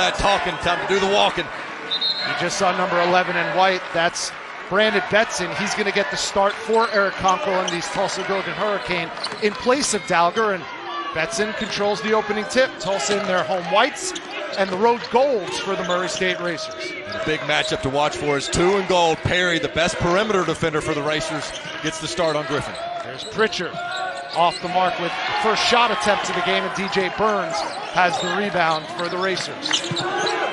that talking, time to do the walking. You just saw number 11 in white. That's Brandon Betson. He's going to get the start for Eric Conkle and these Tulsa Golden Hurricane in place of Dalger, and Betson controls the opening tip. Tulsa in their home whites and the road golds for the Murray State Racers. And a big matchup to watch for is 2 in gold. Perry, the best perimeter defender for the Racers, gets the start on Griffin. There's Pritchard off the mark with the first shot attempt of the game, and DJ Burns has the rebound for the Racers.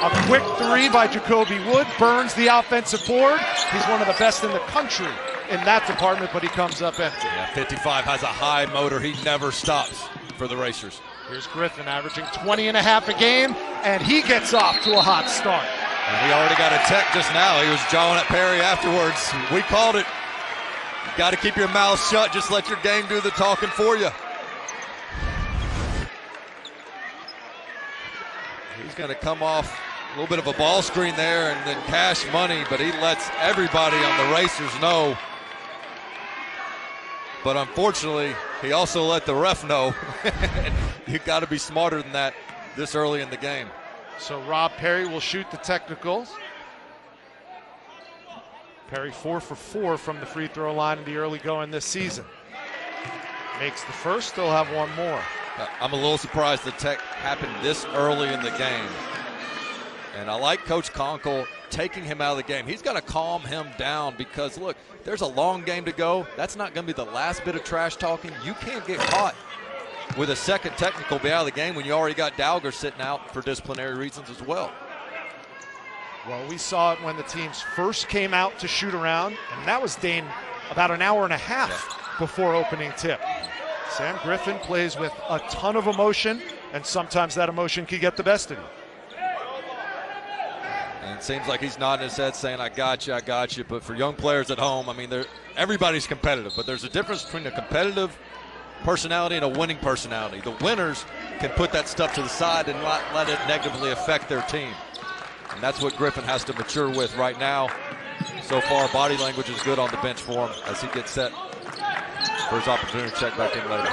A quick 3 by Jacoby Wood. Burns the offensive board. He's one of the best in the country in that department, but he comes up empty. Yeah, 55 has a high motor. He never stops for the Racers. Here's Griffin averaging 20 and a half a game, and he gets off to a hot start. And he already got a tech just now. He was jawing at Perry afterwards. We called it. You got to keep your mouth shut. Just let your game do the talking for you. He's going to come off a little bit of a ball screen there and then cash money, but he lets everybody on the Racers know. But unfortunately, he also let the ref know. You got to be smarter than that this early in the game. So Rob Perry will shoot the technicals. Perry 4 for 4 from the free throw line in the early going this season. Makes the first, they'll have one more. I'm a little surprised the tech happened this early in the game. And I like Coach Conkle taking him out of the game. He's got to calm him down because, look, there's a long game to go. That's not going to be the last bit of trash talking. You can't get caught with a second technical be out of the game when you already got Dalger sitting out for disciplinary reasons as well. Well, we saw it when the teams first came out to shoot around, and that was, Dane, about an hour and a half before opening tip. Sam Griffin plays with a ton of emotion, and sometimes that emotion can get the best of you. And it seems like he's nodding his head saying, I got you. But for young players at home, I mean, everybody's competitive, but there's a difference between a competitive personality and a winning personality. The winners can put that stuff to the side and not let it negatively affect their team. And that's what Griffin has to mature with right now. So far, body language is good on the bench for him as he gets set for his opportunity to check back in later.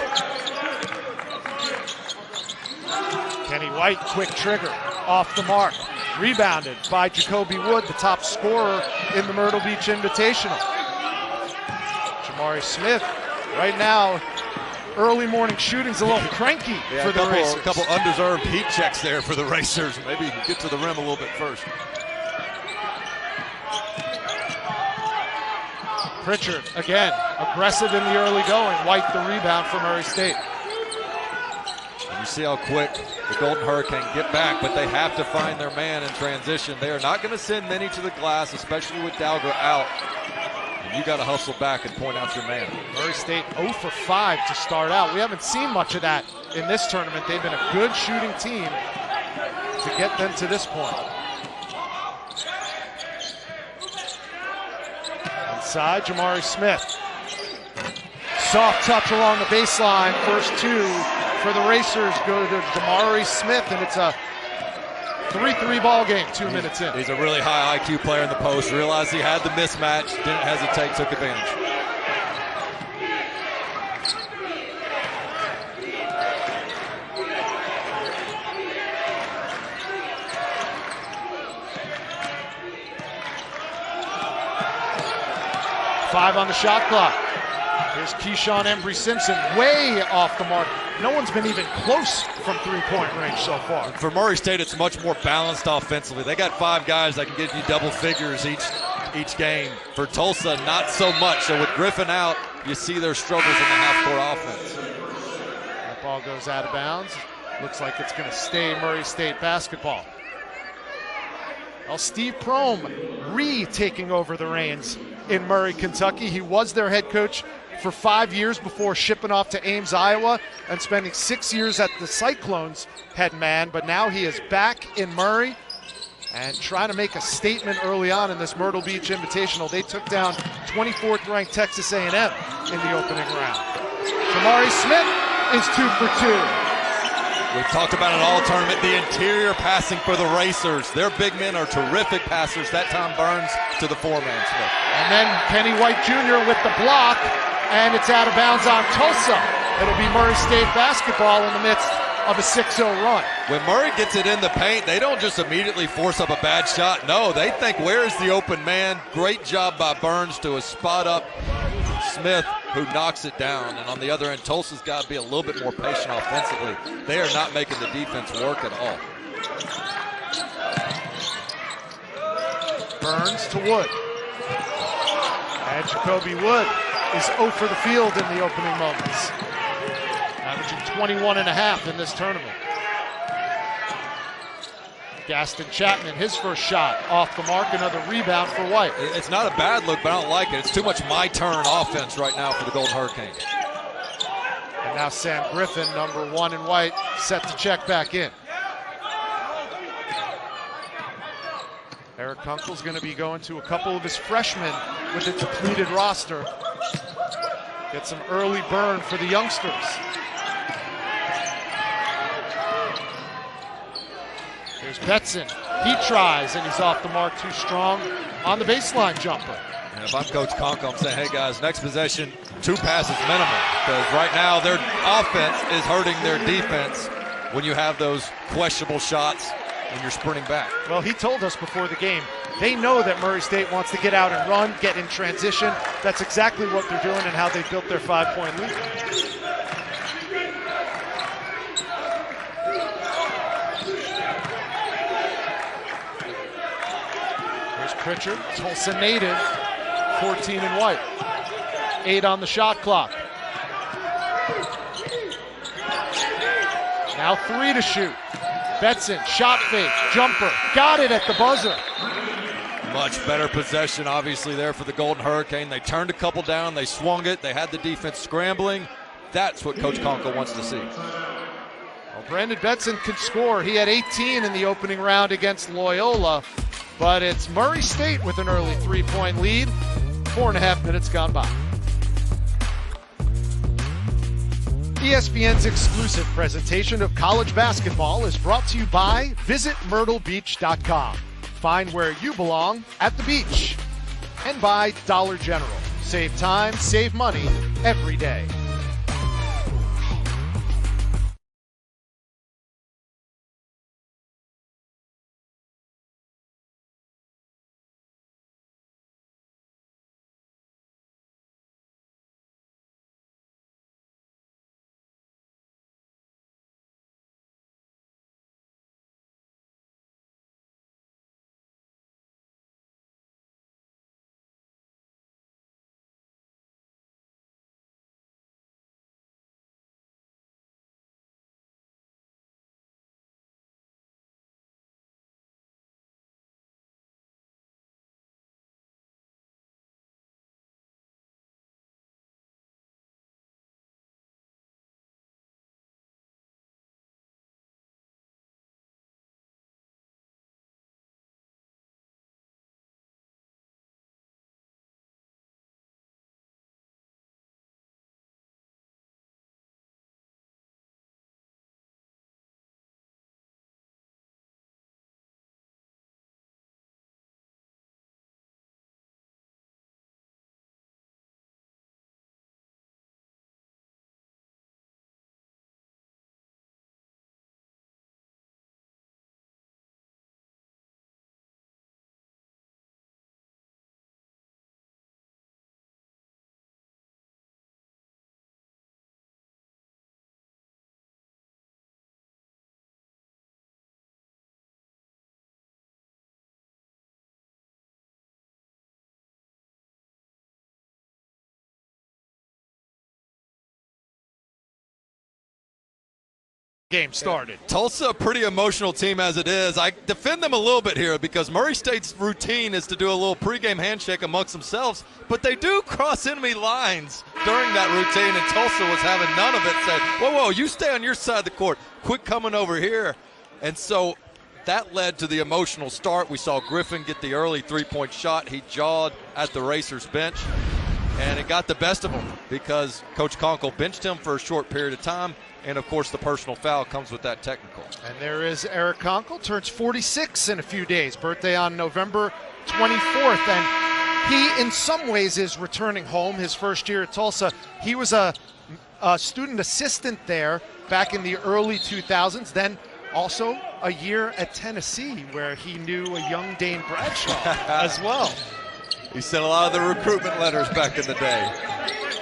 Kenny White, quick trigger, off the mark. Rebounded by Jacoby Wood, the top scorer in the Myrtle Beach Invitational. Jamari Smith, right now, early morning shooting's a little cranky for the Racers. A couple undeserved heat checks there for the Racers. Maybe get to the rim a little bit first. Pritchard, again, aggressive in the early going. White the rebound for Murray State. And you see how quick the Golden Hurricane get back, but they have to find their man in transition. They are not going to send many to the glass, especially with Dalger out. And you got to hustle back and point out your man. Murray State 0 for 5 to start out. We haven't seen much of that in this tournament. They've been a good shooting team to get them to this point. Inside, Jamari Smith. Soft touch along the baseline. First 2 for the Racers go to Jamari Smith, and it's a 3-3 ball game 2 minutes in. He's a really high IQ player in the post. Realized he had the mismatch, didn't hesitate, took advantage. Five on the shot clock. Here's Keyshawn Embry-Simpson, way off the mark. No one's been even close from three-point range so far. For Murray State, it's much more balanced offensively. They got 5 guys that can give you double figures each game. For Tulsa, not so much. So with Griffin out, you see their struggles in the half-court offense. That ball goes out of bounds. Looks like it's going to stay Murray State basketball. Well, Steve Prohm taking over the reins in Murray, Kentucky. He was their head coach for 5 years before shipping off to Ames, Iowa, and spending 6 years at the Cyclones head man. But now he is back in Murray and trying to make a statement early on in this Myrtle Beach Invitational. They took down 24th ranked Texas A&M in the opening round. Jamari Smith is 2 for 2. We've talked about it all tournament, the interior passing for the Racers. Their big men are terrific passers. That time Burns to the 4-man Smith. And then Kenny White Jr. with the block, and it's out of bounds on Tulsa. It'll be Murray State basketball in the midst of a 6-0 run. When Murray gets it in the paint, they don't just immediately force up a bad shot. No, they think, where's the open man? Great job by Burns to a spot up Smith, who knocks it down. And on the other end, Tulsa's got to be a little bit more patient offensively. They are not making the defense work at all. Burns to Wood. And Jacoby Wood is 0 for the field in the opening moments. Averaging 21.5 in this tournament. Gaston Chapman, his first shot off the mark, another rebound for White. It's not a bad look, but I don't like it. It's too much my turn offense right now for the Golden Hurricanes. And now Sam Griffin, number 1 in White, set to check back in. Eric Kunkel's going to be going to a couple of his freshmen with a depleted roster. Get some early burn for the youngsters. Here's Betson. He tries, and he's off the mark, too strong on the baseline jumper. And if I'm Coach Kunkel, I'm saying, hey guys, next possession, 2 passes minimum. Because right now their offense is hurting their defense when you have those questionable shots and you're sprinting back. Well, he told us before the game, they know that Murray State wants to get out and run, get in transition. That's exactly what they're doing and how they built their 5-point lead. Here's Pritchard, Tulsa native, 14 in White. 8 on the shot clock. Now 3 to shoot. Betson, shot fake, jumper, got it at the buzzer. Much better possession, obviously, there for the Golden Hurricane. They turned a couple down, they swung it, they had the defense scrambling. That's what Coach Kunkel wants to see. Well, Brandon Betson can score. He had 18 in the opening round against Loyola, but it's Murray State with an early 3-point lead. 4.5 minutes gone by. ESPN's exclusive presentation of college basketball is brought to you by visitmyrtlebeach.com. Find where you belong at the beach. And by Dollar General. Save time, save money every day. Game started. Tulsa, a pretty emotional team as it is. I defend them a little bit here because Murray State's routine is to do a little pregame handshake amongst themselves, but they do cross enemy lines during that routine, and Tulsa was having none of it. Said, whoa, you stay on your side of the court. Quit coming over here. And so that led to the emotional start. We saw Griffin get the early 3-point shot. He jawed at the Racers bench, and it got the best of him because Coach Kunkel benched him for a short period of time. And, of course, the personal foul comes with that technical. And there is Eric Kunkel, turns 46 in a few days. Birthday on November 24th. And he, in some ways, is returning home his first year at Tulsa. He was a student assistant there back in the early 2000s. Then also a year at Tennessee where he knew a young Dane Bradshaw as well. He sent a lot of the recruitment letters back in the day.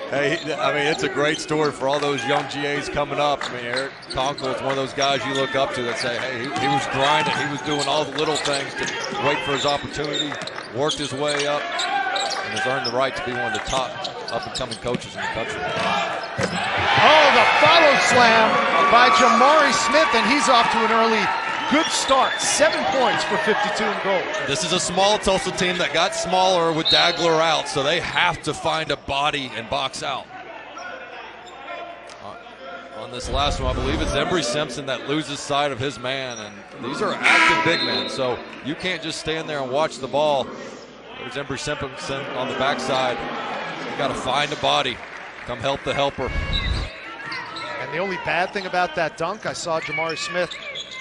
Hey, I mean, it's a great story for all those young GAs coming up. I mean, Eric Conkle is one of those guys you look up to that say, hey, he was grinding. He was doing all the little things to wait for his opportunity, worked his way up, and has earned the right to be one of the top up-and-coming coaches in the country. Oh, the follow slam by Jamari Smith, and he's off to an early good start. 7 points for 52 in goal. This is a small Tulsa team that got smaller with Dagler out, so they have to find a body and box out. On this last one, I believe it's Embry Simpson that loses sight of his man, and these are active big men, so you can't just stand there and watch the ball. There's Embry Simpson on the backside. You got to find a body. Come help the helper. And the only bad thing about that dunk, I saw Jamari Smith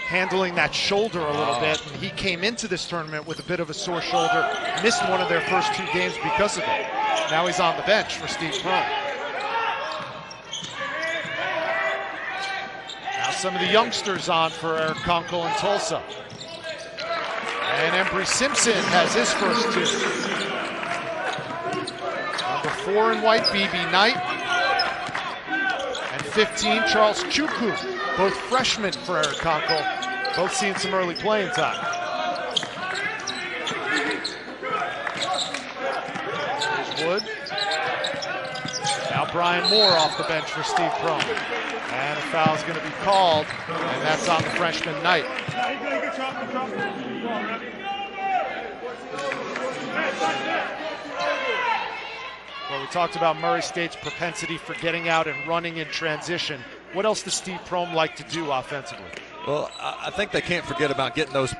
handling that shoulder a little bit, and he came into this tournament with a bit of a sore shoulder, missed one of their first 2 games because of it. Now he's on the bench for Steve Prohm. Now some of the youngsters on for Eric Conkle in Tulsa. And Embry Simpson has his first 2. Number 4 in white, BB Knight. And 15, Charles Chukwu. Both freshmen for Eric Conkle, both seeing some early playing time. Here's Wood. Now Brian Moore off the bench for Steve Prohm. And a foul's going to be called, and that's on the freshman Knight. Well, we talked about Murray State's propensity for getting out and running in transition. What else does Steve Prohm like to do offensively? Well, I think they can't forget about getting those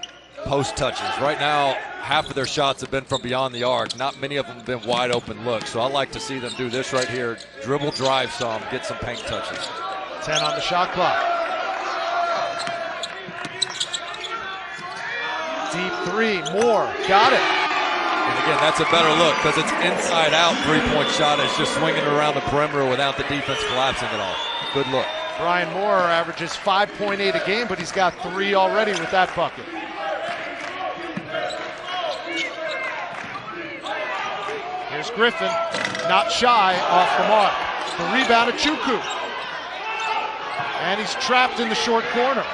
post touches. Right now, half of their shots have been from beyond the arc. Not many of them have been wide open looks. So I like to see them do this right here. Dribble, drive some, get some paint touches. 10 on the shot clock. Deep 3, Moore, got it. And again, that's a better look because it's inside out three-point shot. It's just swinging around the perimeter without the defense collapsing at all. Good look. Brian Moore averages 5.8 a game, but he's got 3 already with that bucket. Here's Griffin, not shy off the mark. The rebound of Chukwu. And he's trapped in the short corner.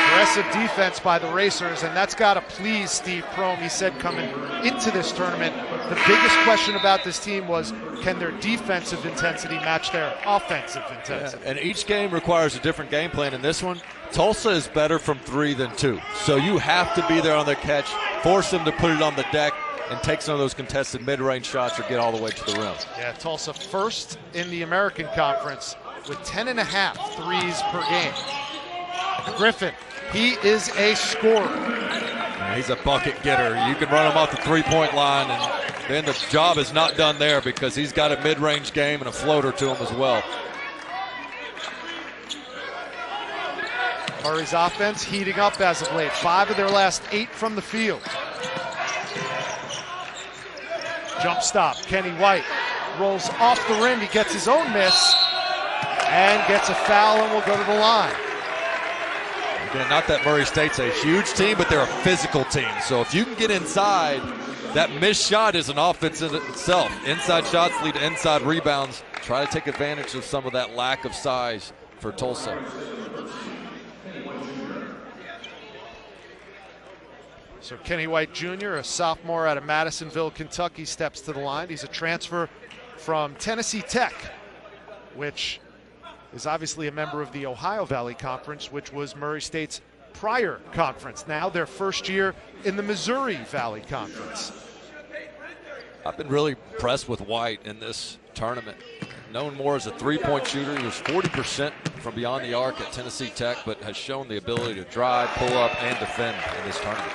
Aggressive defense by the Racers, and that's got to please Steve Prohm. He said coming into this tournament, the biggest question about this team was, can their defensive intensity match their offensive intensity? Yeah, and each game requires a different game plan. In this one, Tulsa is better from 3 than 2. So you have to be there on their catch, force them to put it on the deck, and take some of those contested mid-range shots or get all the way to the rim. Yeah, Tulsa first in the American Conference with 10.5 threes per game. Griffin, he is a scorer. Yeah, he's a bucket getter. You can run him off the three-point line, and then the job is not done there because he's got a mid-range game and a floater to him as well. Murray's offense heating up as of late. 5 of their last 8 from the field. Jump stop, Kenny White rolls off the rim. He gets his own miss and gets a foul and will go to the line. Again, not that Murray State's a huge team, but they're a physical team. So if you can get inside, that missed shot is an offense in itself. Inside shots lead to inside rebounds. Try to take advantage of some of that lack of size for Tulsa. So Kenny White Jr., a sophomore out of Madisonville, Kentucky, steps to the line. He's a transfer from Tennessee Tech, which is obviously a member of the Ohio Valley Conference, which was Murray State's prior conference. Now their first year in the Missouri Valley Conference. I've been really impressed with White in this tournament. Known more as a three-point shooter. He was 40% from beyond the arc at Tennessee Tech, but has shown the ability to drive, pull up, and defend in this tournament.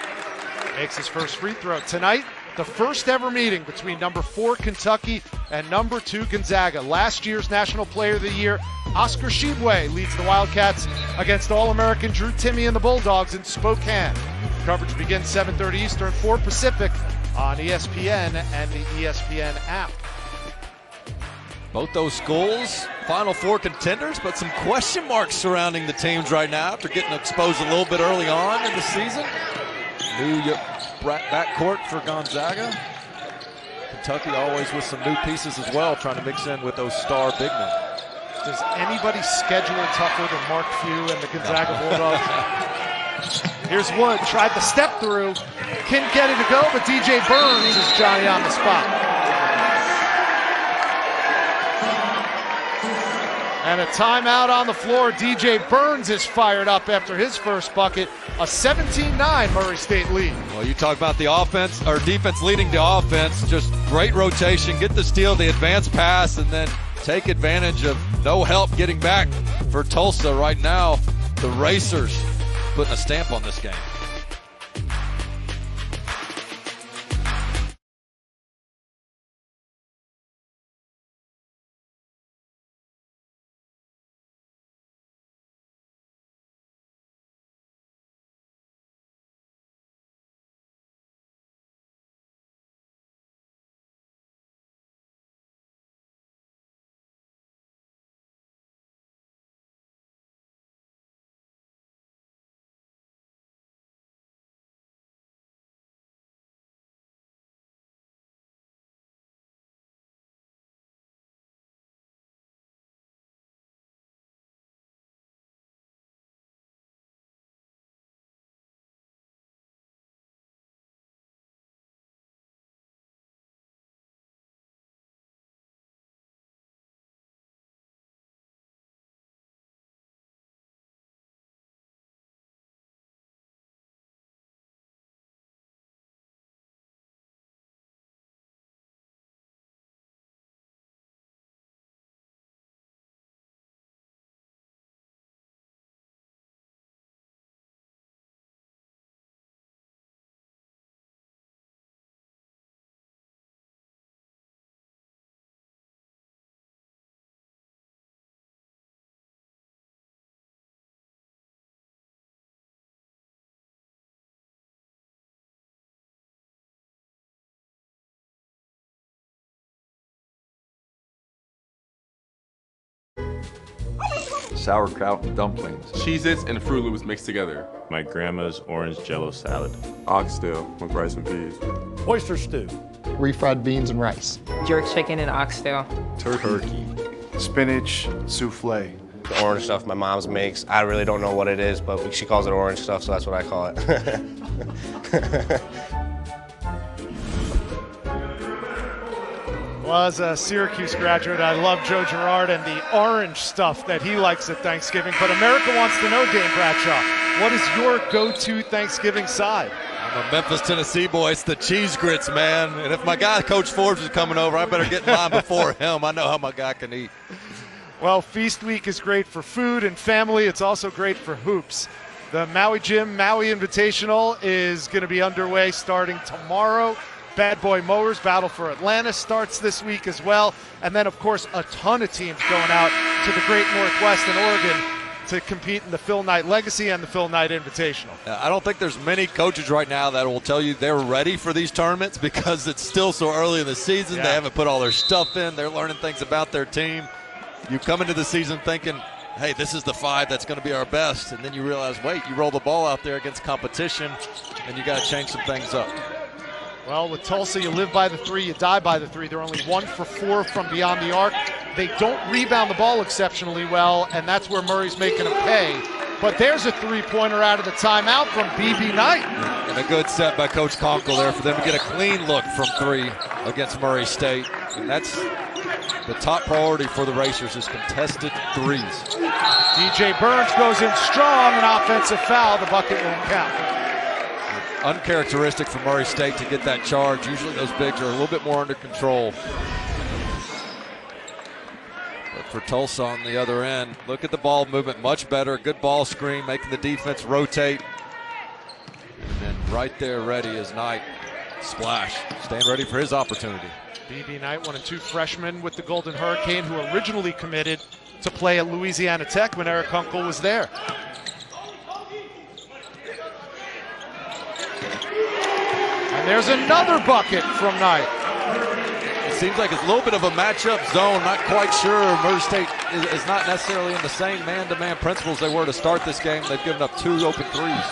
Makes his first free throw. Tonight, the first ever meeting between number 4 Kentucky and number 2 Gonzaga. Last year's National Player of the Year, Oscar Tshiebwe, leads the Wildcats against All-American Drew Timme and the Bulldogs in Spokane. Coverage begins 7:30 Eastern, 4 Pacific on ESPN and the ESPN app. Both those schools, Final Four contenders, but some question marks surrounding the teams right now after getting exposed a little bit early on in the season. New backcourt for Gonzaga. Kentucky always with some new pieces as well, trying to mix in with those star big men. Does anybody schedule tougher than Mark Few and the Gonzaga Bulldogs? Here's Wood, tried the step through, couldn't get it to go, but DJ Burns is Johnny on the spot. And a timeout on the floor. DJ Burns is fired up after his first bucket. A 17-9 Murray State lead. Well, you talk about the offense or defense leading to offense. Just great rotation. Get the steal, the advance pass, and then take advantage of no help getting back for Tulsa right now. The Racers putting a stamp on this game. Sauerkraut and dumplings. Cheez-Its and Fruit Loops mixed together. My grandma's orange jello salad. Oxtail with rice and peas. Oyster stew. Refried beans and rice. Jerk chicken and oxtail. Turkey. Spinach souffle. The orange stuff my mom's makes, I really don't know what it is, but she calls it orange stuff, so that's what I call it. Well, as a Syracuse graduate, I love Joe Girard and the orange stuff that he likes at Thanksgiving. But America wants to know, Dane Bradshaw, what is your go-to Thanksgiving side? I'm a Memphis, Tennessee boy. It's the cheese grits, man. And if my guy, Coach Forbes, is coming over, I better get in line before him. I know how my guy can eat. Well, Feast Week is great for food and family. It's also great for hoops. The Maui Gym Maui Invitational is going to be underway starting tomorrow. Bad Boy Mowers Battle for Atlantis starts this week as well. And then, of course, a ton of teams going out to the Great Northwest in Oregon to compete in the Phil Knight Legacy and the Phil Knight Invitational. I don't think there's many coaches right now that will tell you they're ready for these tournaments because it's still so early in the season. Yeah. They haven't put all their stuff in. They're learning things about their team. You come into the season thinking, hey, this is the five that's going to be our best. And then you realize, wait, you roll the ball out there against competition, and you got to change some things up. Well, with Tulsa, you live by the three, you die by the three. They're only 1 for 4 from beyond the arc. They don't rebound the ball exceptionally well, and that's where Murray's making them pay. But there's a three-pointer out of the timeout from BB Knight. And a good set by Coach Conkle there for them to get a clean look from three against Murray State. And that's the top priority for the Racers is contested threes. DJ Burns goes in strong, an offensive foul. The bucket won't count. Uncharacteristic for Murray State to get that charge. Usually those bigs are a little bit more under control. But for Tulsa on the other end, look at the ball movement, much better. Good ball screen, making the defense rotate. And then right there ready is Knight. Splash, staying ready for his opportunity. BB Knight, 1 and 2 freshmen with the Golden Hurricane, who originally committed to play at Louisiana Tech when Eric Kunkel was there. And there's another bucket from Knight. It seems like it's a little bit of a matchup zone. Not quite sure. Murray State is not necessarily in the same man-to-man principles they were to start this game. They've given up 2 open threes.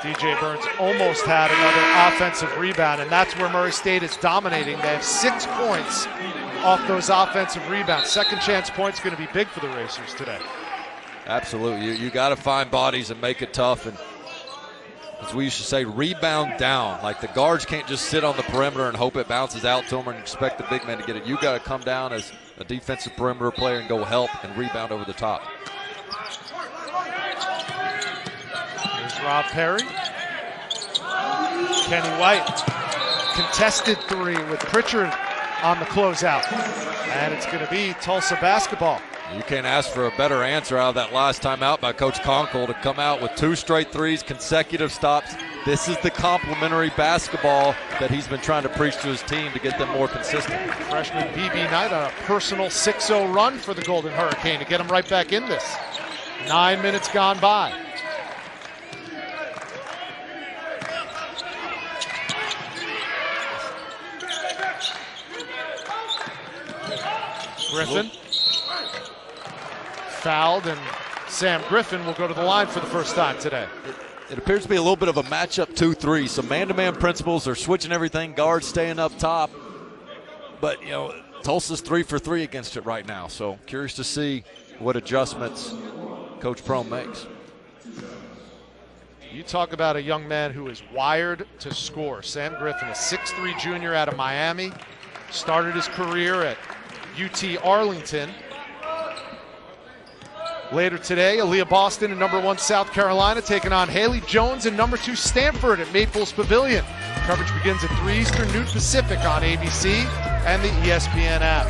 DJ Burns almost had another offensive rebound, and that's where Murray State is dominating. They have 6 points off those offensive rebounds. Second chance points going to be big for the Racers today. Absolutely. You got to find bodies and make it tough. And as we used to say, rebound down. Like the guards can't just sit on the perimeter and hope it bounces out to them and expect the big man to get it. You got to come down as a defensive perimeter player and go help and rebound over the top. Here's Rob Perry. Kenny White. Contested 3 with Pritchard on the closeout. And it's going to be Tulsa basketball. You can't ask for a better answer out of that last timeout by Coach Conkle to come out with 2 straight threes, consecutive stops. This is the complementary basketball that he's been trying to preach to his team to get them more consistent. Freshman B.B. Knight on a personal 6-0 run for the Golden Hurricane to get him right back in this. 9 minutes gone by. Griffin fouled, and Sam Griffin will go to the line for the first time today. It appears to be a little bit of a matchup 2-3. So man-to-man principles, they're switching everything, guards staying up top. But, you know, Tulsa's 3 for 3 against it right now. So curious to see what adjustments Coach Prohm makes. You talk about a young man who is wired to score. Sam Griffin, a 6'3 junior out of Miami, started his career at UT Arlington. Later today, Aaliyah Boston and #1 South Carolina taking on Haley Jones and #2 Stanford at Maples Pavilion. Coverage begins at 3 Eastern, noon Pacific on ABC and the ESPN app.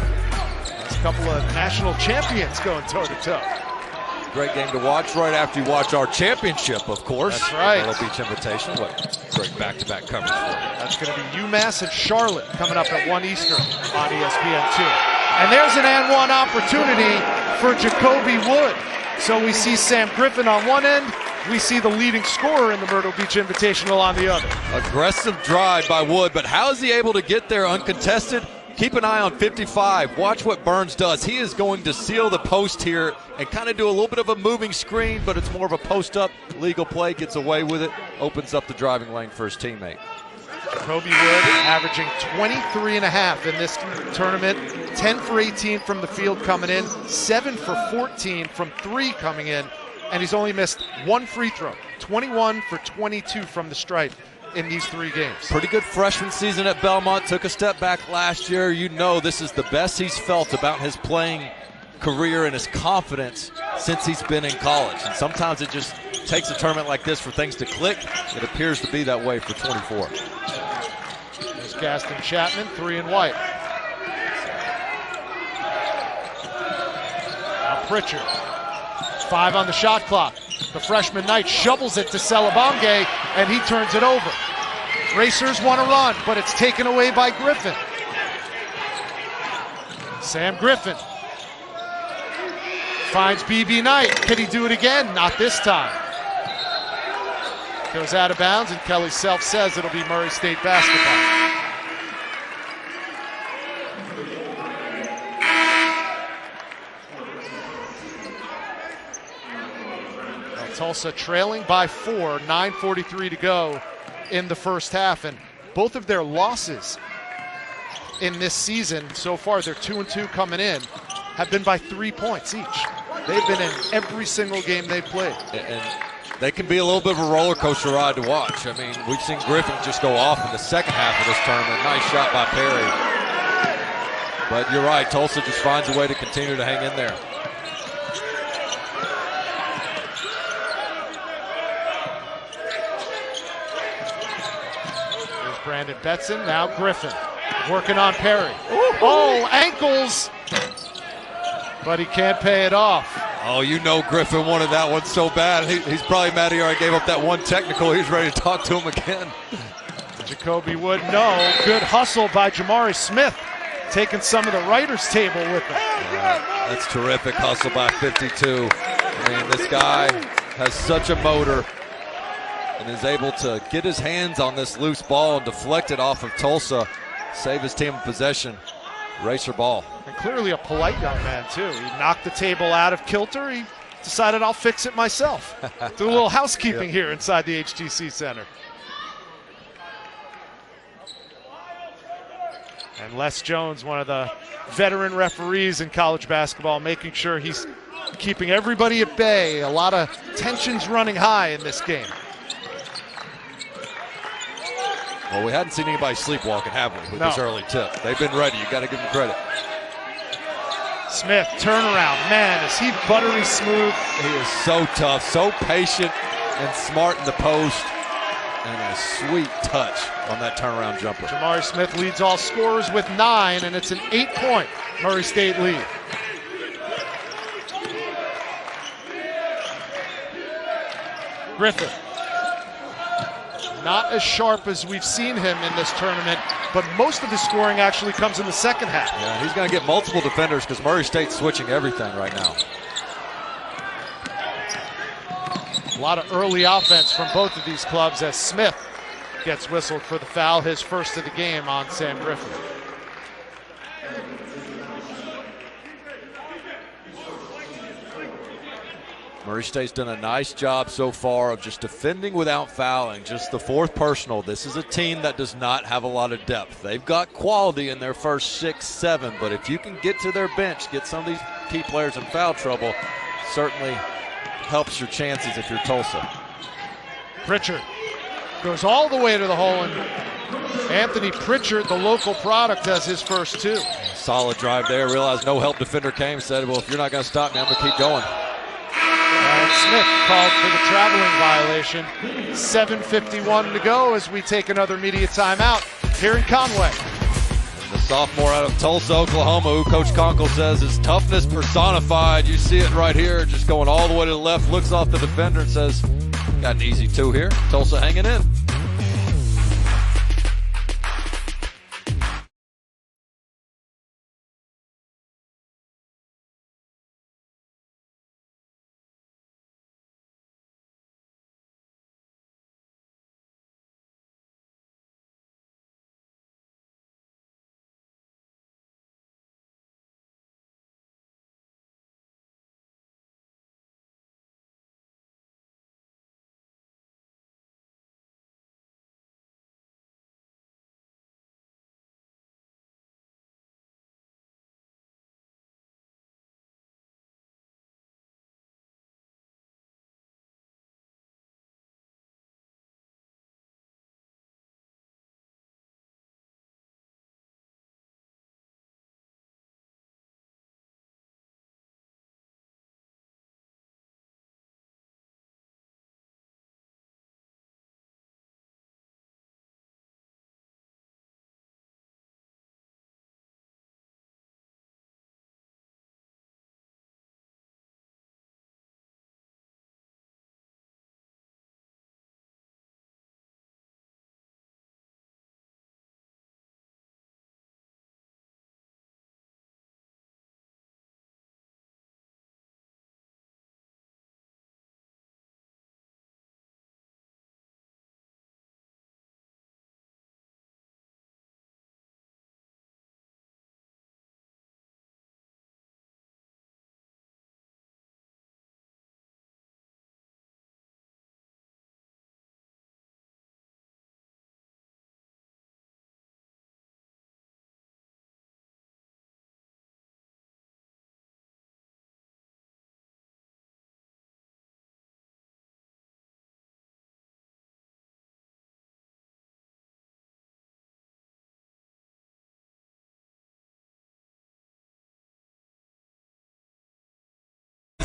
That's a couple of national champions going toe-to-toe. Great game to watch right after you watch our championship, of course. That's right. Myrtle Beach Invitational. What great back-to-back coverage for you. That's going to be UMass and Charlotte coming up at 1 Eastern on ESPN2. And there's an and one opportunity for Jacoby Wood. So we see Sam Griffin on one end, we see the leading scorer in the Myrtle Beach Invitational on the other. Aggressive drive by Wood, but how is he able to get there uncontested? Keep an eye on 55. Watch what Burns does. He is going to seal the post here and kind of do a little bit of a moving screen, but it's more of a post-up. Legal play, gets away with it, opens up the driving lane for his teammate. Jacoby Wood averaging 23.5 in this tournament, 10 for 18 from the field coming in, 7 for 14 from 3 coming in, and he's only missed 1 free throw, 21 for 22 from the stripe in these 3 games. Pretty good freshman season at Belmont, took a step back last year. You know this is the best he's felt about his playing career and his confidence since he's been in college. And sometimes it just takes a tournament like this for things to click. It appears to be that way for 24. There's Gaston Chapman, 3 and White. Now Pritchard, 5 on the shot clock. The freshman Knight shovels it to Selabonge, and he turns it over. Racers want to run, but it's taken away by Griffin. Sam Griffin finds B.B. Knight. Can he do it again? Not this time. Goes out of bounds, and Kelly Self says it'll be Murray State basketball. Tulsa trailing by 4, 9:43 to go in the first half, and both of their losses in this season so far, they're 2-2 coming in, have been by 3 points each. They've been in every single game they've played. And they can be a little bit of a roller coaster ride to watch. I mean, we've seen Griffin just go off in the second half of this tournament. Nice shot by Perry. But you're right, Tulsa just finds a way to continue to hang in there. Brandon Betson, now Griffin, working on Perry. Oh, ankles, but he can't pay it off. Oh, you know Griffin wanted that one so bad. He's probably mad he already gave up that one technical. He's ready to talk to him again. Jacoby Wood, no. Good hustle by Jamari Smith, taking some of the writers' table with him. Yeah, that's terrific hustle by 52. I mean, this guy has such a motor. and is able to get his hands on this loose ball and deflect it off of Tulsa, save his team in possession, racer ball. And clearly a polite young man, too. He knocked the table out of kilter. He decided I'll fix it myself. Do a little housekeeping here inside the HTC Center. And Les Jones, one of the veteran referees in college basketball, making sure he's keeping everybody at bay. A lot of tensions running high in this game. Well, we hadn't seen anybody sleepwalking, have we, with this early tip? They've been ready. You got to give them credit. Smith, turnaround. Man, is he buttery smooth. He is so tough, so patient and smart in the post, and a sweet touch on that turnaround jumper. Jamari Smith leads all scorers with 9, and it's an 8-point Murray State lead. Griffin. Not as sharp as we've seen him in this tournament, but most of his scoring actually comes in the second half. Yeah, he's going to get multiple defenders because Murray State's switching everything right now. A lot of early offense from both of these clubs as Smith gets whistled for the foul, his first of the game on Sam Griffin. Murray State's done a nice job so far of just defending without fouling, just the fourth personal. This is a team that does not have a lot of depth. They've got quality in their first 6, 7, but if you can get to their bench, get some of these key players in foul trouble, certainly helps your chances if you're Tulsa. Pritchard goes all the way to the hole, and Anthony Pritchard, the local product, has his first 2. Solid drive there. Realized no help defender came. Said, well, if you're not going to stop me, I'm going to keep going. And Smith called for the traveling violation. 7:51 to go as we take another media timeout here in Conway. The sophomore out of Tulsa, Oklahoma, who Coach Conkle says is toughness personified. You see it right here, just going all the way to the left, looks off the defender and says, got an easy 2 here. Tulsa hanging in.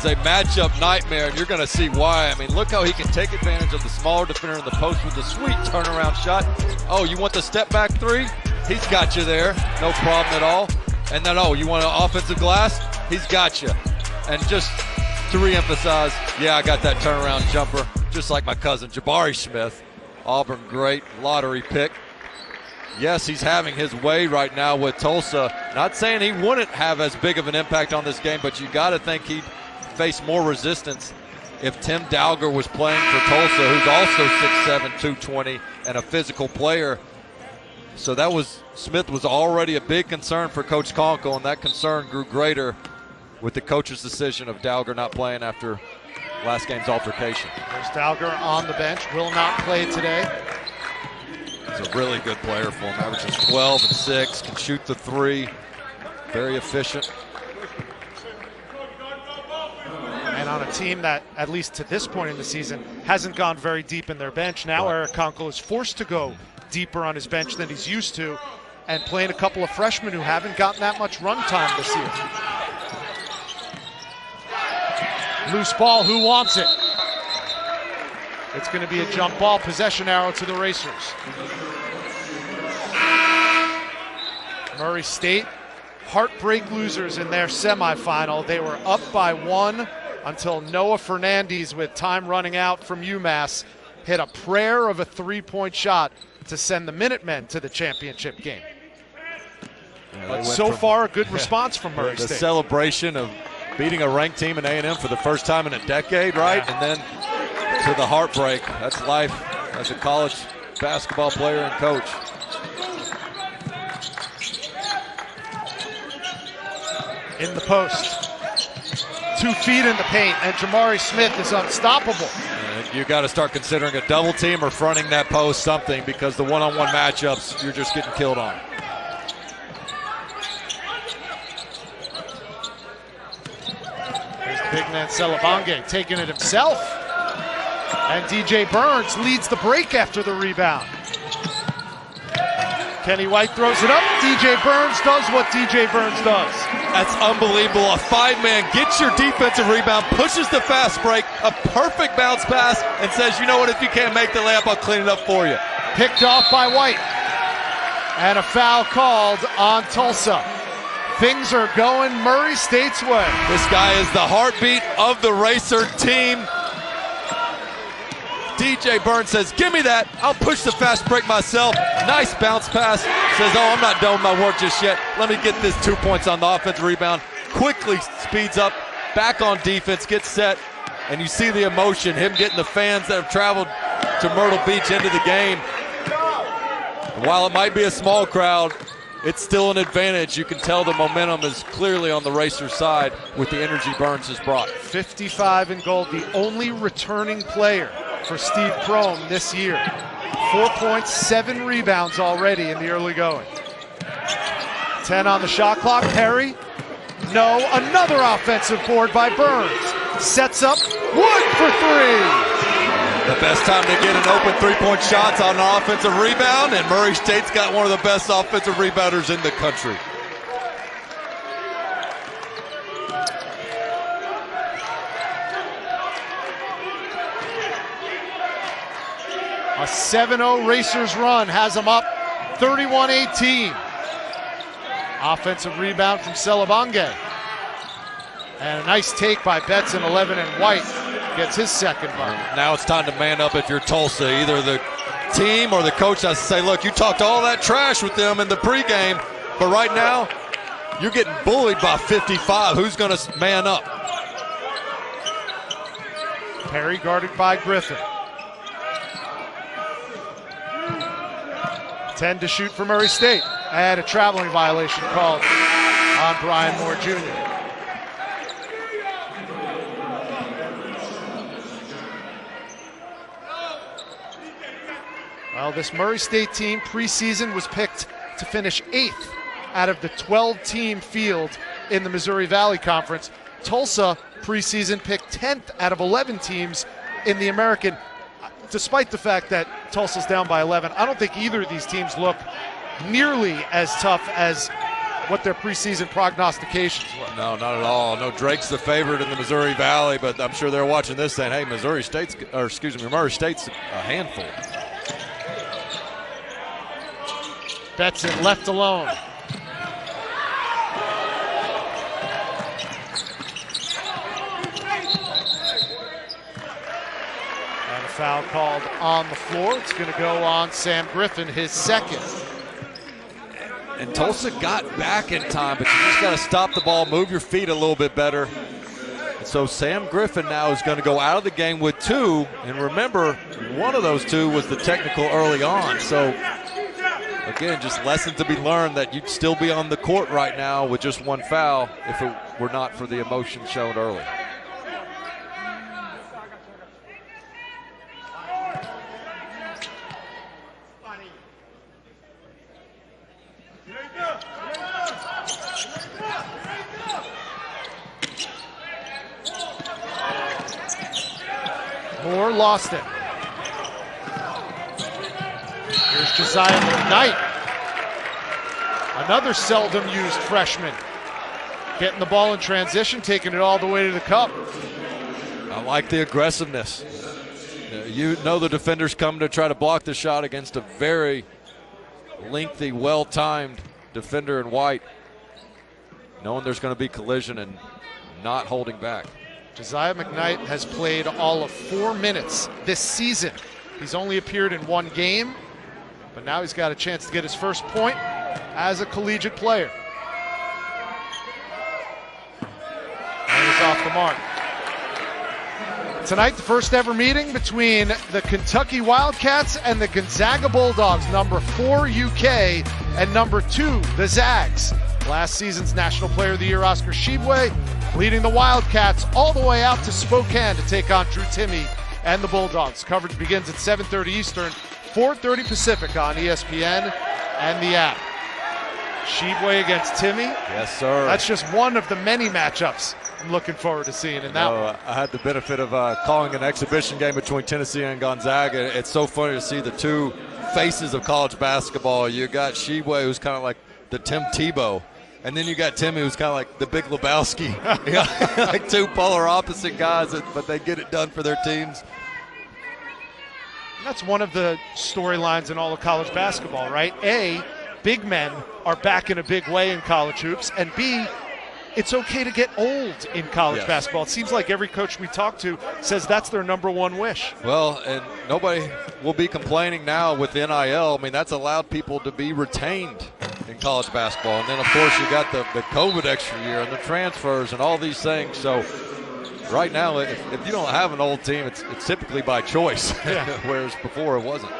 It's a matchup nightmare, and you're going to see why. I mean, look how he can take advantage of the smaller defender in the post with a sweet turnaround shot. Oh, you want the step back 3? He's got you there. No problem at all. And then, oh, you want an offensive glass? He's got you. And just to re-emphasize, yeah, I got that turnaround jumper, just like my cousin, Jabari Smith. Auburn, great lottery pick. Yes, he's having his way right now with Tulsa. Not saying he wouldn't have as big of an impact on this game, but you got to think he'd face more resistance if Tim Dowger was playing for Tulsa, who's also 6'7", 220, and a physical player. So that was, Smith was already a big concern for Coach Conkle, and that concern grew greater with the coach's decision of Dowger not playing after last game's altercation. There's Dowger on the bench, will not play today. He's a really good player for him, averages 12 and 6, can shoot the three, very efficient. And on a team that, at least to this point in the season, hasn't gone very deep in their bench, now Eric Conkle is forced to go deeper on his bench than he's used to, and playing a couple of freshmen who haven't gotten that much run time this year. Loose ball, who wants it? It's going to be a jump ball, possession arrow to the Racers. Murray State, heartbreak losers in their semifinal. They were up by 1 until Noah Fernandez, with time running out from UMass, hit a prayer of a three-point shot to send the Minutemen to the championship game. Yeah, but so far, a good response from Murray the State. Celebration of beating a ranked team in A&M for the first time in a decade, right? Yeah. And then to the heartbreak. That's life as a college basketball player and coach. In the post. 2 feet in the paint, and Jamari Smith is unstoppable. And you got to start considering a double team or fronting that post something, because the one-on-one matchups, you're just getting killed on. There's the big man Celebange taking it himself. And DJ Burns leads the break after the rebound. Kenny White throws it up. DJ Burns does what DJ Burns does. That's unbelievable. A 5-man gets your defensive rebound, pushes the fast break, a perfect bounce pass, and says, you know what, if you can't make the layup, I'll clean it up for you. Picked off by White. And a foul called on Tulsa. Things are going Murray State's way. This guy is the heartbeat of the Racer team. DJ Burns says, give me that. I'll push the fast break myself. Nice bounce pass. Says, oh, I'm not done with my work just yet. Let me get this 2 points on the offensive rebound. Quickly speeds up, back on defense, gets set. And you see the emotion, him getting the fans that have traveled to Myrtle Beach into the game. And while it might be a small crowd, it's still an advantage. You can tell the momentum is clearly on the Racer side with the energy Burns has brought. 55 in gold, the only returning player for Steve Prohm this year. 4 points, 7 rebounds already in the early going. 10 on the shot clock. Perry, no. Another offensive board by Burns. Sets up, Wood for 3. The best time to get an open three-point shots on an offensive rebound, and Murray State's got one of the best offensive rebounders in the country. A 7-0 Racers run has them up 31-18. Offensive rebound from Celebange. And a nice take by Betson, 11, and White gets his second bucket. Now it's time to man up if you're Tulsa. Either the team or the coach has to say, look, you talked all that trash with them in the pregame, but right now you're getting bullied by 55. Who's going to man up? Perry guarded by Griffin. 10 to shoot for Murray State. And a traveling violation called on Brian Moore Jr. Well, this Murray State team preseason was picked to finish 8th out of the 12-team field in the Missouri Valley Conference. Tulsa preseason picked 10th out of 11 teams in the American. Despite the fact that Tulsa's down by 11, I don't think either of these teams look nearly as tough as what their preseason prognostications were. No, not at all. No, Drake's the favorite in the Missouri Valley, but I'm sure they're watching this saying, hey, Murray State's a handful. Betson left alone. And a foul called on the floor. It's going to go on Sam Griffin, his second. And Tulsa got back in time, but you just got to stop the ball, move your feet a little bit better. And so Sam Griffin now is going to go out of the game with 2. And remember, one of those 2 was the technical early on. So, again, just lesson to be learned that you'd still be on the court right now with just 1 foul if it were not for the emotion shown early. Moore lost it. Here's Josiah McKnight. Another seldom used freshman. Getting the ball in transition, taking it all the way to the cup. I like the aggressiveness. You know the defender's coming to try to block the shot against a very lengthy, well-timed defender in white. Knowing there's going to be collision and not holding back. Josiah McKnight has played all of 4 minutes this season. He's only appeared in 1 game, but now he's got a chance to get his first point as a collegiate player. And he's off the mark. Tonight, the first ever meeting between the Kentucky Wildcats and the Gonzaga Bulldogs, number 4 UK and number 2 the Zags. Last season's National Player of the Year, Oscar Tshiebwe, leading the Wildcats all the way out to Spokane to take on Drew Timme and the Bulldogs. Coverage begins at 7:30 Eastern, 4:30 Pacific on ESPN and the app. Tshiebwe against Timme. Yes, sir. That's just one of the many matchups I'm looking forward to seeing in that one. I had the benefit of calling an exhibition game between Tennessee and Gonzaga. It's so funny to see the 2 faces of college basketball. You got Tshiebwe, who's kind of like the Tim Tebow, and then you got Timme, who's kind of like the Big Lebowski. Like 2 polar opposite guys, but they get it done for their teams. And that's one of the storylines in all of college basketball, right? A, big men are back in a big way in college hoops, and B, it's okay to get old in college basketball. It seems like every coach we talk to says that's their number 1 wish. Well, and nobody will be complaining now with NIL. I mean, that's allowed people to be retained in college basketball. And then, of course, you got the COVID extra year and the transfers and all these things. So right now, if you don't have an old team, it's typically by choice, whereas before it wasn't.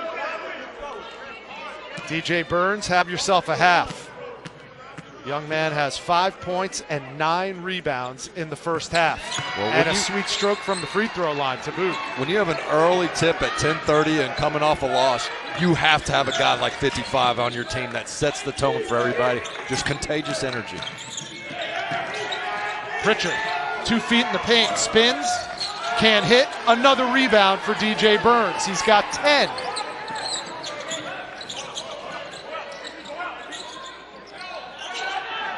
DJ Burns, have yourself a half. Young man has 5 points and 9 rebounds in the first half. Well, and a sweet stroke from the free throw line to boot. When you have an early tip at 10:30 and coming off a loss, you have to have a guy like 55 on your team that sets the tone for everybody. Just contagious energy. Pritchard, 2 feet in the paint, spins, can't hit. Another rebound for DJ Burns. He's got 10.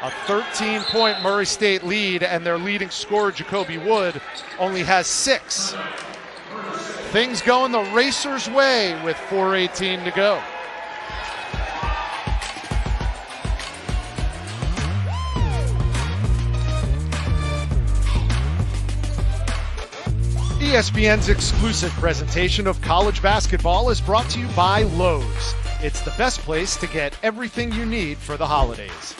A 13-point Murray State lead, and their leading scorer, Jacoby Wood, only has 6. Things going the Racers' way with 4:18 to go. ESPN's exclusive presentation of college basketball is brought to you by Lowe's. It's the best place to get everything you need for the holidays.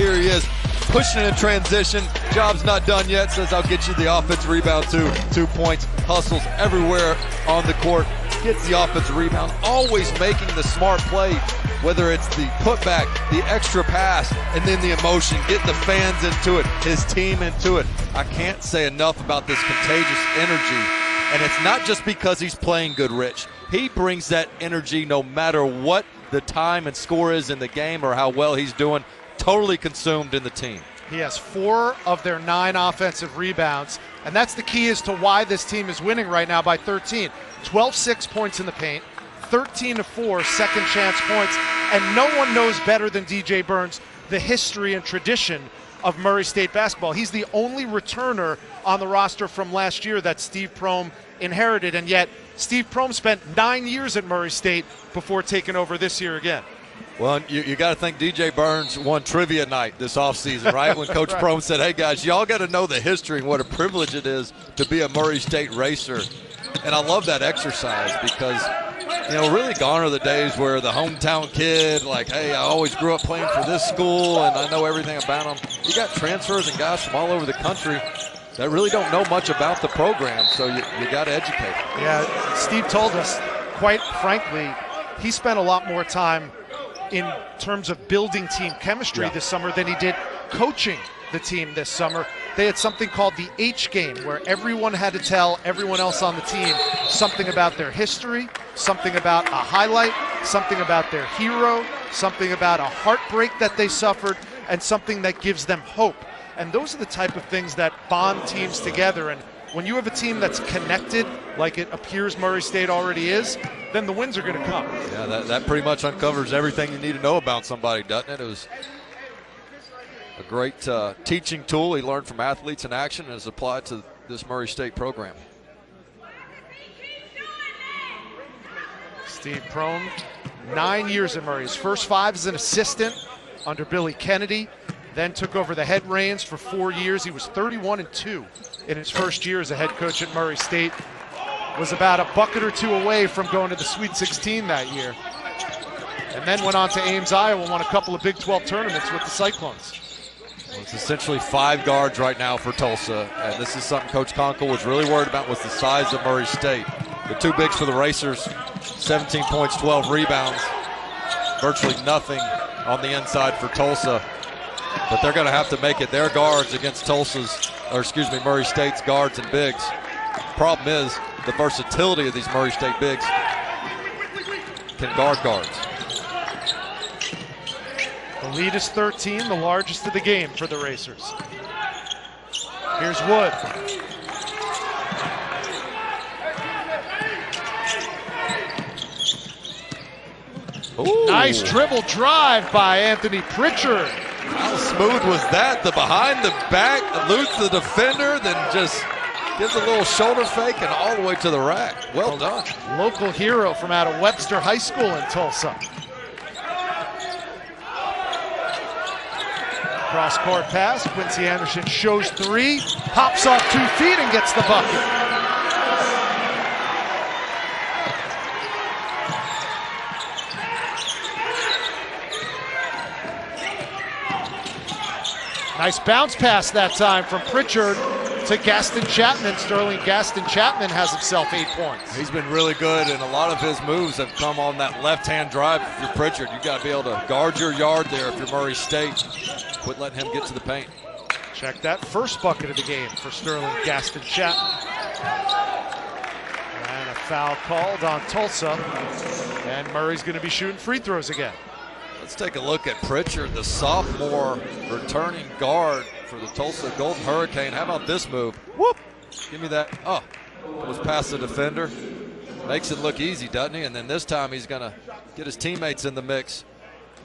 Here he is, pushing in transition. Job's not done yet. Says, I'll get you the offensive rebound too. 2 points. Hustles everywhere on the court. Gets the offensive rebound. Always making the smart play, whether it's the putback, the extra pass, and then the emotion, getting the fans into it, his team into it. I can't say enough about this contagious energy. And it's not just because he's playing good, Rich. He brings that energy no matter what the time and score is in the game or how well he's doing. Totally consumed in the team. He has 4 of their 9 offensive rebounds, and that's the key as to why this team is winning right now by 13. 12-6 points in the paint, 13-4 second chance points, and no one knows better than DJ Burns the history and tradition of Murray State basketball. He's the only returner on the roster from last year that Steve Prohm inherited, and yet Steve Prohm spent 9 years at Murray State before taking over this year again. Well, you got to think DJ Burns won trivia night this offseason, right? When Coach Right. Prohm said, hey, guys, y'all got to know the history and what a privilege it is to be a Murray State racer. And I love that exercise because, really gone are the days where the hometown kid, like, hey, I always grew up playing for this school and I know everything about them. You got transfers and guys from all over the country that really don't know much about the program, so you got to educate them. Yeah, Steve told us, quite frankly, he spent a lot more time in terms of building team chemistry this summer than he did coaching the team this summer. They had something called the H game, where everyone had to tell everyone else on the team something about their history, something about a highlight, something about their hero, something about a heartbreak that they suffered, and something that gives them hope. And those are the type of things that bond teams together. And when you have a team that's connected, like it appears Murray State already is, then the wins are going to come. Yeah, that pretty much uncovers everything you need to know about somebody, doesn't it? It was a great teaching tool he learned from athletes in action and is applied to this Murray State program. Steve Prohm, 9 years at Murray. His first 5 as an assistant under Billy Kennedy, then took over the head reins for 4 years. He was 31-2 in his first year as a head coach at Murray State. Was about a bucket or 2 away from going to the Sweet 16 that year. And then went on to Ames, Iowa, won a couple of Big 12 tournaments with the Cyclones. Well, it's essentially 5 guards right now for Tulsa, and this is something Coach Conkle was really worried about, was the size of Murray State. The 2 bigs for the Racers, 17 points, 12 rebounds, virtually nothing on the inside for Tulsa. But they're going to have to make it their guards against Murray State's guards and bigs. Problem is the versatility of these Murray State bigs can guard guards. The lead is 13, the largest of the game for the Racers. Here's Wood. Ooh. Nice dribble drive by Anthony Pritchard. How smooth was that? The behind the back, eludes the defender, then just gives a little shoulder fake and all the way to the rack. Well done. Local hero from out of Webster High School in Tulsa. Cross-court pass. Quincy Anderson shows 3, hops off 2 feet and gets the bucket. Nice bounce pass that time from Pritchard to Gaston Chapman. Sterling Gaston Chapman has himself 8 points. He's been really good, and a lot of his moves have come on that left-hand drive. If you're Pritchard, you've got to be able to guard your yard there if you're Murray State. Quit letting him get to the paint. Check that first bucket of the game for Sterling Gaston Chapman. And a foul called on Tulsa. And Murray's going to be shooting free throws again. Let's take a look at Pritchard, the sophomore returning guard for the Tulsa Golden Hurricane. How about this move? Whoop! Give me that. Oh, goes past the defender. Makes it look easy, doesn't he? And then this time he's going to get his teammates in the mix.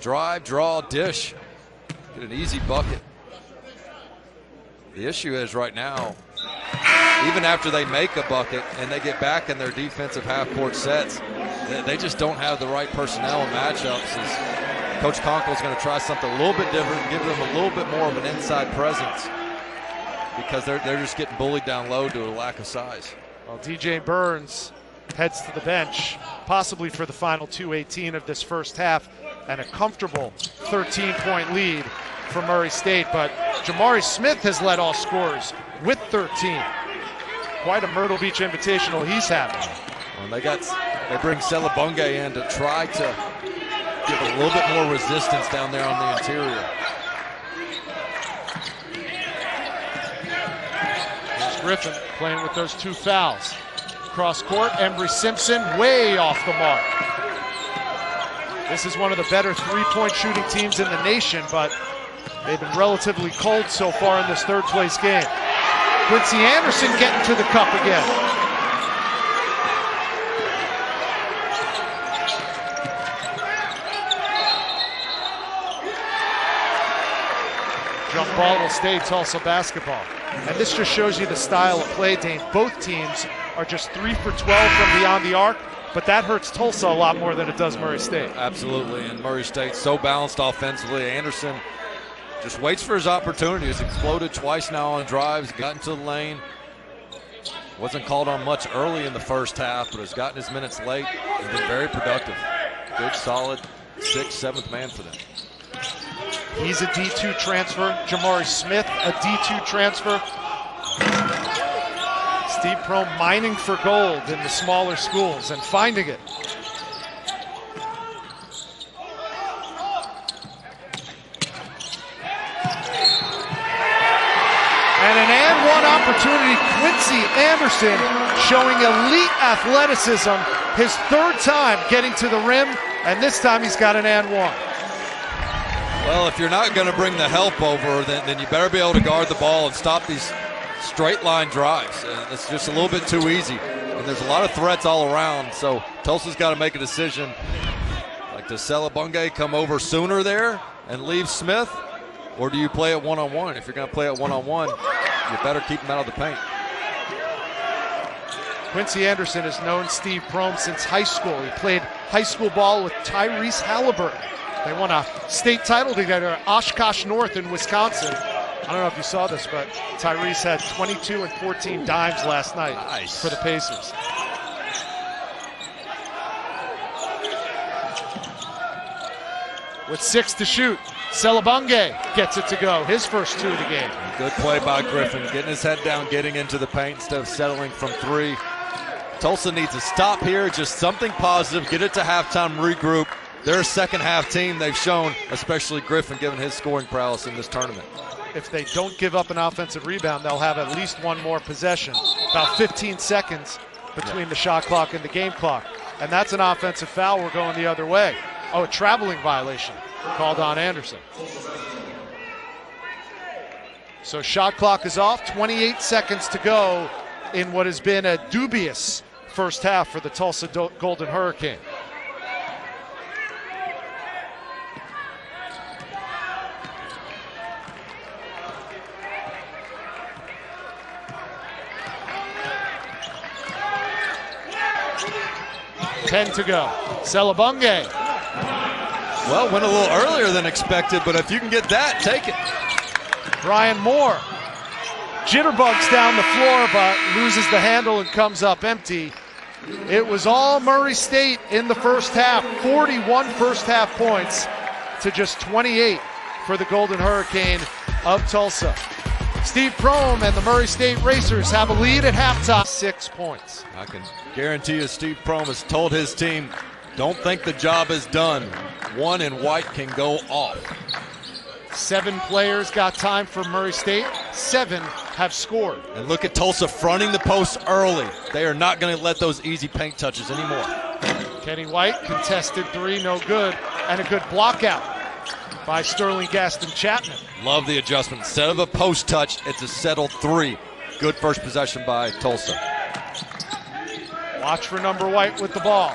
Drive, draw, dish. Get an easy bucket. The issue is right now, even after they make a bucket and they get back in their defensive half-court sets, they just don't have the right personnel and matchups. As Coach Conkle's going to try something a little bit different, give them a little bit more of an inside presence because they're just getting bullied down low to a lack of size. Well, DJ Burns heads to the bench, possibly for the final 2:18 of this first half. and a comfortable 13-point lead for Murray State. But Jamari Smith has led all scorers with 13. Quite a Myrtle Beach Invitational he's having. Well, they bring Celebunge in to try to give a little bit more resistance down there on the interior. Here's Griffin playing with those 2 fouls. Cross court, Embry Simpson way off the mark. This is one of the better 3-point shooting teams in the nation, but they've been relatively cold so far in this 3rd place game. Quincy Anderson getting to the cup again. Jump ball will stay Tulsa basketball. And this just shows you the style of play, Dane. Both teams are just 3 for 12 from beyond the arc, but that hurts Tulsa a lot more than it does Murray State. Absolutely, and Murray State so balanced offensively. Anderson just waits for his opportunity. He's exploded twice now on drives, got into the lane. Wasn't called on much early in the first half, but has gotten his minutes late and been very productive. Good, solid 6th, 7th man for them. He's a D2 transfer. Jamari Smith, a D2 transfer. Steve Prohm mining for gold in the smaller schools and finding it. And an and one opportunity. Quincy Anderson showing elite athleticism. His 3rd time getting to the rim, and this time he's got an and one. Well, if you're not going to bring the help over, then you better be able to guard the ball and stop these straight line drives. It's just a little bit too easy. And there's a lot of threats all around, so Tulsa's got to make a decision. Like, does Celebunge come over sooner there and leave Smith? Or do you play it one-on-one? If you're going to play it one-on-one, you better keep him out of the paint. Quincy Anderson has known Steve Prohm since high school. He played high school ball with Tyrese Halliburton. They won a state title together at Oshkosh North in Wisconsin. I don't know if you saw this, but Tyrese had 22 and 14 dimes last night for the Pacers. With 6 to shoot, Celebunge gets it to go. His first 2 of the game. Good play by Griffin, getting his head down, getting into the paint instead of settling from 3. Tulsa needs a stop here, just something positive, get it to halftime, regroup. They're a second half team. They've shown, especially Griffin, given his scoring prowess in this tournament. If they don't give up an offensive rebound, they'll have at least 1 more possession. About 15 seconds between the shot clock and the game clock. And that's an offensive foul. We're going the other way. Oh, a traveling violation called on Anderson. So shot clock is off. 28 seconds to go in what has been a dubious first half for the Tulsa Golden Hurricane. Ten to go. Celebunge. Well, went a little earlier than expected, but if you can get that, take it. Brian Moore jitterbugs down the floor, but loses the handle and comes up empty. It was all Murray State in the first half. 41 first half points to just 28 for the Golden Hurricane of Tulsa. Steve Prohm and the Murray State Racers have a lead at halftime. 6 points. I can guarantee you Steve Prohm has told his team, don't think the job is done. 1 in white can go off. 7 players got time for Murray State. 7 have scored. And look at Tulsa fronting the post early. They are not going to let those easy paint touches anymore. Kenny White, contested 3, no good. And a good block out by Sterling Gaston Chapman. Love the adjustment. Instead of a post touch, it's a settled 3. Good first possession by Tulsa. Watch for number White with the ball.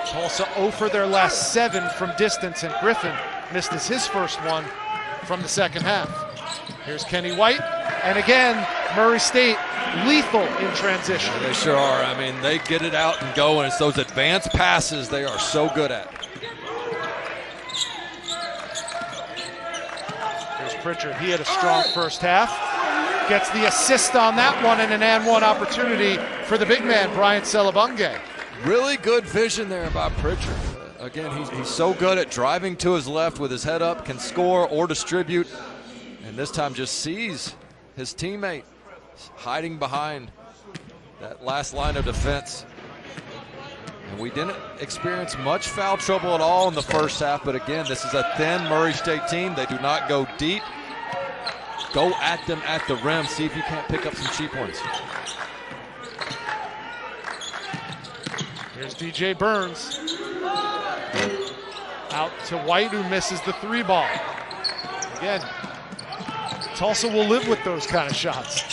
Tulsa 0 for their last 7 from distance, and Griffin missed his first one from the second half. Here's Kenny White, and again, Murray State lethal in transition. Yeah, they sure are. I mean, they get it out and go, and it's those advanced passes they are so good at. Here's Pritchard. He had a strong first half. Gets the assist on that one, and an and one opportunity for the big man, Brian Celebunge. Really good vision there by Pritchard. Again, he's so good at driving to his left with his head up, can score or distribute, and this time just sees his teammate hiding behind that last line of defense. And we didn't experience much foul trouble at all in the first half, but again, this is a thin Murray State team. They do not go deep. Go at them at the rim. See if you can't pick up some cheap ones. Here's DJ Burns. Out to White, who misses the 3 ball. Again, Tulsa will live with those kind of shots.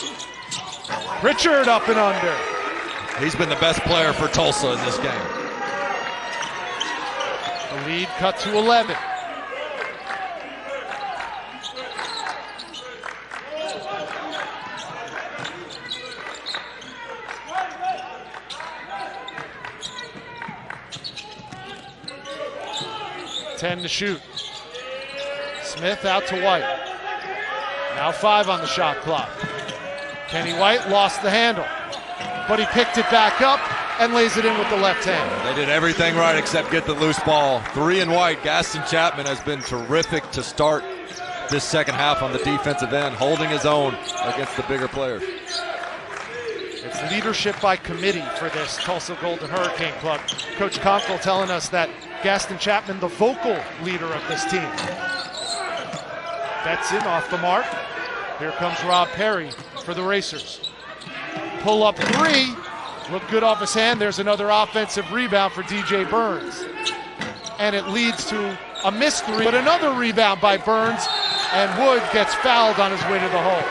Pritchard up and under. He's been the best player for Tulsa in this game. The lead cut to 11. Ten to shoot. Smith out to White. Now 5 on the shot clock. Kenny White lost the handle, but he picked it back up and lays it in with the left hand. They did everything right except get the loose ball. 3 and White. Gaston Chapman has been terrific to start this second half on the defensive end, holding his own against the bigger players. It's leadership by committee for this Tulsa Golden Hurricane Club. Coach Conkle telling us that Gaston Chapman, the vocal leader of this team. That's in off the mark. Here comes Rob Perry for the Racers. Pull up 3. Looked good off his hand. There's another offensive rebound for DJ Burns. And it leads to a missed 3, but another rebound by Burns, and Wood gets fouled on his way to the hole.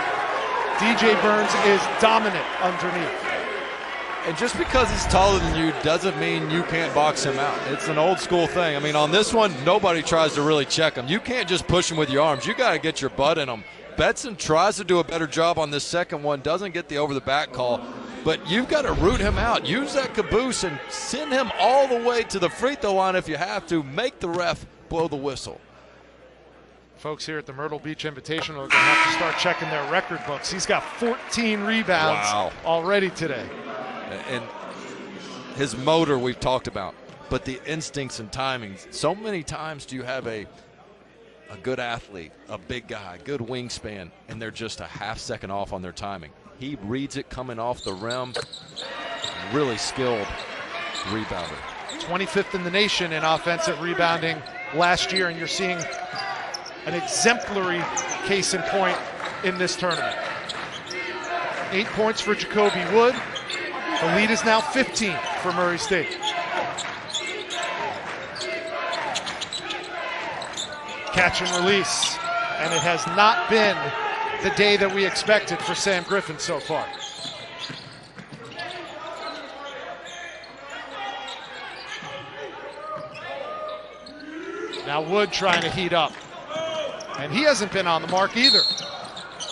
DJ Burns is dominant underneath. And just because he's taller than you doesn't mean you can't box him out. It's an old school thing. I mean, on this one, nobody tries to really check him. You can't just push him with your arms. You got to get your butt in him. Betson tries to do a better job on this second one, doesn't get the over-the-back call, but you've got to root him out. Use that caboose and send him all the way to the free throw line if you have to. Make the ref blow the whistle. Folks here at the Myrtle Beach Invitational are going to have to start checking their record books. He's got 14 rebounds already today. And his motor we've talked about, but the instincts and timings. So many times do you have a good athlete, a big guy, good wingspan, and they're just a half second off on their timing. He reads it coming off the rim. Really skilled rebounder. 25th in the nation in offensive rebounding last year, and you're seeing an exemplary case in point in this tournament. 8 points for Jacoby Wood. The lead is now 15 for Murray State. Catch and release, and it has not been the day that we expected for Sam Griffin so far. Now Wood trying to heat up, and he hasn't been on the mark either.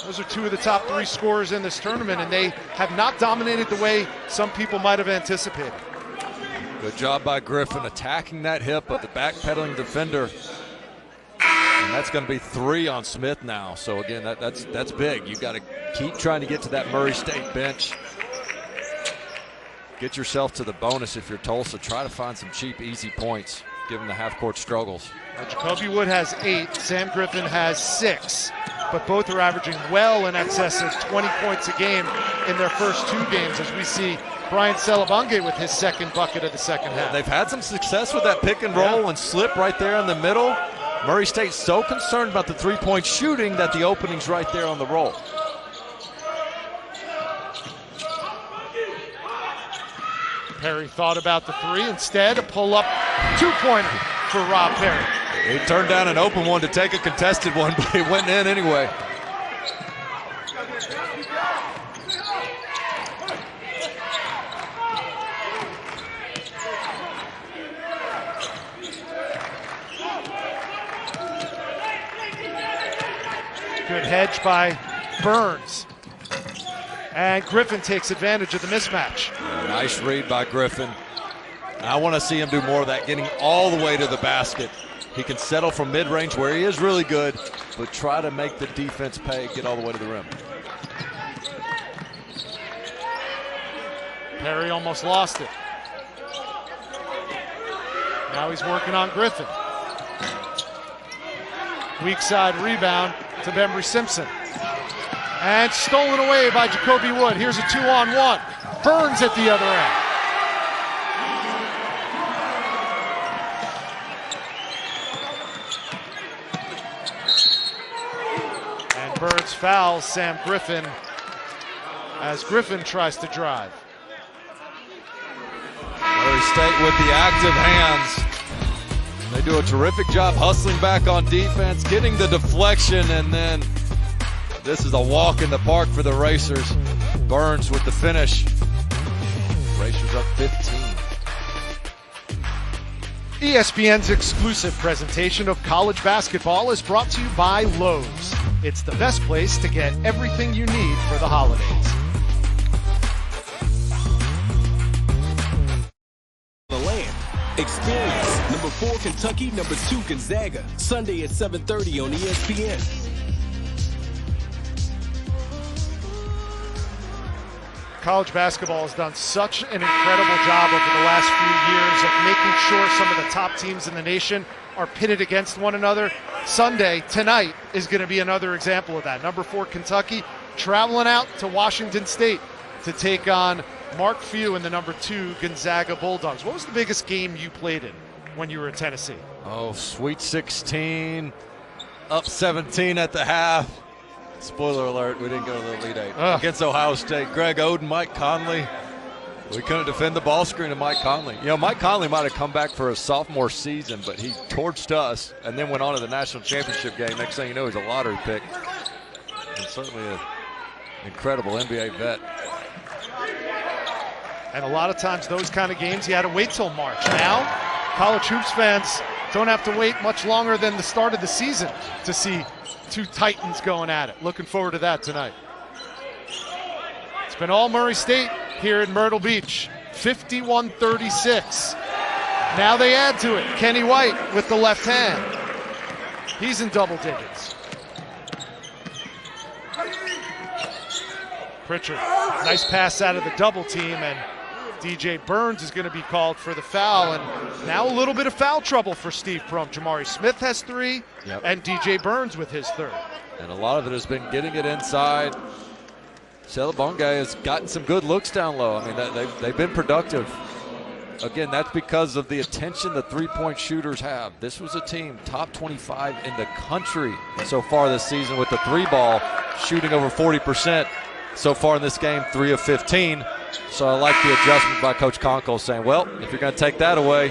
Those are 2 of the top 3 scorers in this tournament, and they have not dominated the way some people might have anticipated. Good job by Griffin attacking that hip of the backpedaling defender. And that's going to be 3 on Smith now. So again, that's big. You got to keep trying to get to that Murray State bench. Get yourself to the bonus if you're Tulsa. Try to find some cheap, easy points, given the half-court struggles. Now, Jacoby Wood has 8. Sam Griffin has 6. But both are averaging well in excess of 20 points a game in their first 2 games, as we see Brian Selabonge with his second bucket of the second half. They've had some success with that pick and roll and slip right there in the middle. Murray State's so concerned about the three-point shooting that the opening's right there on the roll. Perry thought about the 3. Instead, a pull-up 2-pointer for Rob Perry. He turned down an open one to take a contested one, but he went in anyway. Good hedge by Burns. And Griffin takes advantage of the mismatch. Nice read by Griffin. And I want to see him do more of that, getting all the way to the basket. He can settle from mid-range where he is really good, but try to make the defense pay, get all the way to the rim. Perry almost lost it. Now he's working on Griffin. Weak side rebound to Bembry Simpson. And stolen away by Jacoby Wood. Here's a 2-on-1. Burns at the other end. And Burns fouls Sam Griffin as Griffin tries to drive. Murray State with the active hands. They do a terrific job hustling back on defense, getting the deflection, and then this is a walk in the park for the Racers. Burns with the finish. Racers up 15. ESPN's exclusive presentation of college basketball is brought to you by Lowe's. It's the best place to get everything you need for the holidays. The land. Experience. Number 4 Kentucky, number 2 Gonzaga. Sunday at 7:30 on ESPN. College basketball has done such an incredible job over the last few years of making sure some of the top teams in the nation are pitted against one another. Sunday, tonight, is going to be another example of that. Number 4 Kentucky traveling out to Washington State to take on Mark Few and the number 2 Gonzaga Bulldogs. What was the biggest game you played in when you were at Tennessee? Oh, Sweet 16, up 17 at the half. Spoiler alert, we didn't go to the Elite Eight. Against Ohio State. Greg Oden, Mike Conley. We couldn't defend the ball screen of Mike Conley. You know, Mike Conley might have come back for a sophomore season, but he torched us and then went on to the national championship game. Next thing you know, he's a lottery pick. And certainly an incredible NBA vet. And a lot of times those kind of games, you had to wait till March. Now, college hoops fans don't have to wait much longer than the start of the season to see two Titans going at it. Looking forward to that tonight. It's been all Murray State here in Myrtle Beach, 51-36. Now they add to it. Kenny White with the left hand. He's in double digits. Pritchard, nice pass out of the double team, and DJ Burns is going to be called for the foul, and now a little bit of foul trouble for Steve Prohm. Jamari Smith has 3, and DJ Burns with his 3rd. And a lot of it has been getting it inside. Celebonga has gotten some good looks down low. I mean, they've been productive. Again, that's because of the attention the three-point shooters have. This was a team top 25 in the country so far this season with the 3-ball, shooting over 40% so far in this game, 3 of 15. So I like the adjustment by Coach Conkle saying, well, if you're going to take that away,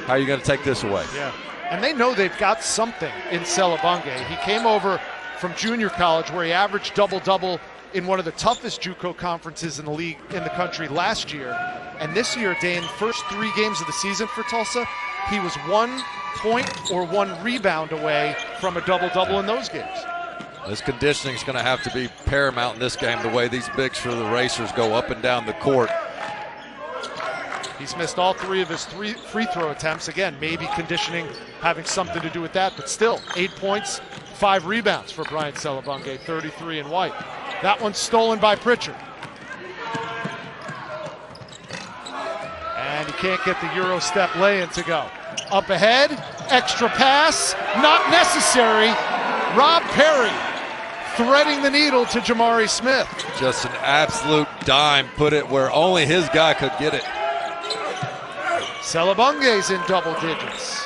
how are you going to take this away? Yeah, and they know they've got something in Celebonga. He came over from junior college where he averaged double-double in one of the toughest JUCO conferences in the league in the country last year. And this year, Dane, first 3 games of the season for Tulsa, he was 1 point or 1 rebound away from a double-double in those games. This conditioning is going to have to be paramount in this game, the way these bigs for the Racers go up and down the court. He's missed all 3 of his 3 free throw attempts. Again, maybe conditioning having something to do with that, but still, 8 points, 5 rebounds for Brian Celebonga, 33 in white. That one's stolen by Pritchard. And he can't get the Euro step lay-in to go. Up ahead, extra pass, not necessary. Rob Perry threading the needle to Jamari Smith. Just an absolute dime, put it where only his guy could get it. Celebonga's in double digits.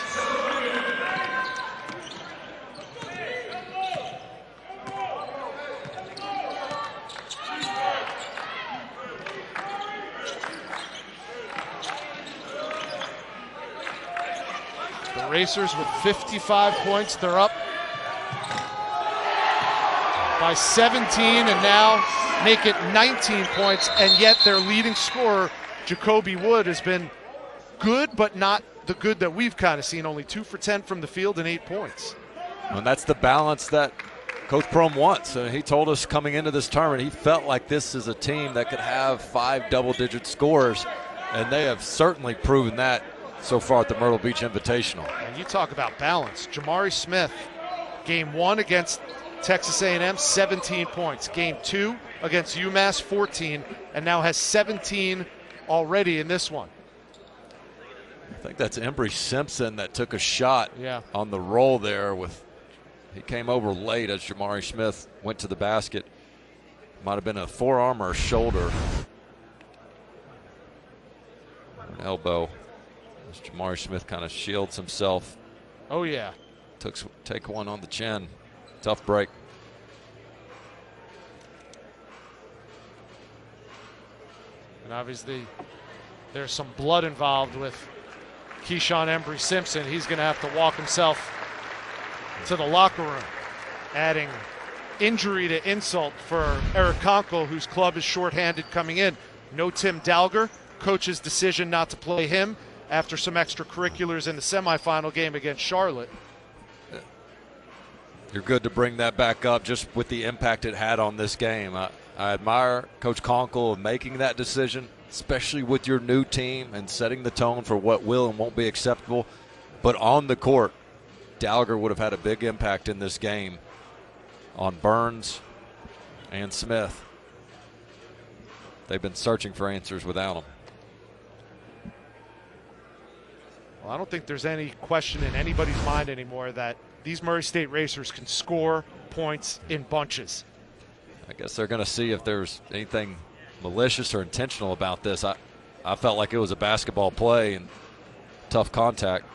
The Racers with 55 points, they're up by 17 and now make it 19 points, and yet their leading scorer, Jacoby Wood, has been good, but not the good that we've kind of seen. Only 2 for 10 from the field and 8 points. And that's the balance that Coach Prohm wants. He told us coming into this tournament he felt like this is a team that could have 5 double-digit scores, and they have certainly proven that so far at the Myrtle Beach Invitational. And you talk about balance. Jamari Smith, game 1 against Texas A&M, 17 points. Game 2 against UMass, 14, and now has 17 already in this one. I think that's Embry Simpson that took a shot on the roll there. He came over late as Jamari Smith went to the basket. Might have been a forearm or a shoulder. An elbow. As Jamari Smith kind of shields himself. Oh, yeah. Take one on the chin. Tough break. And obviously, there's some blood involved with Keyshawn Embry Simpson. He's going to have to walk himself to the locker room, adding injury to insult for Eric Conkle, whose club is shorthanded coming in. No Tim Dalger. Coach's decision not to play him after some extracurriculars in the semifinal game against Charlotte. You're good to bring that back up just with the impact it had on this game. I admire Coach Conkle of making that decision, especially with your new team and setting the tone for what will and won't be acceptable. But on the court, Dalger would have had a big impact in this game on Burns and Smith. They've been searching for answers without him. Well, I don't think there's any question in anybody's mind anymore that these Murray State Racers can score points in bunches. I guess they're going to see if there's anything malicious or intentional about this. I felt like it was a basketball play and tough contact.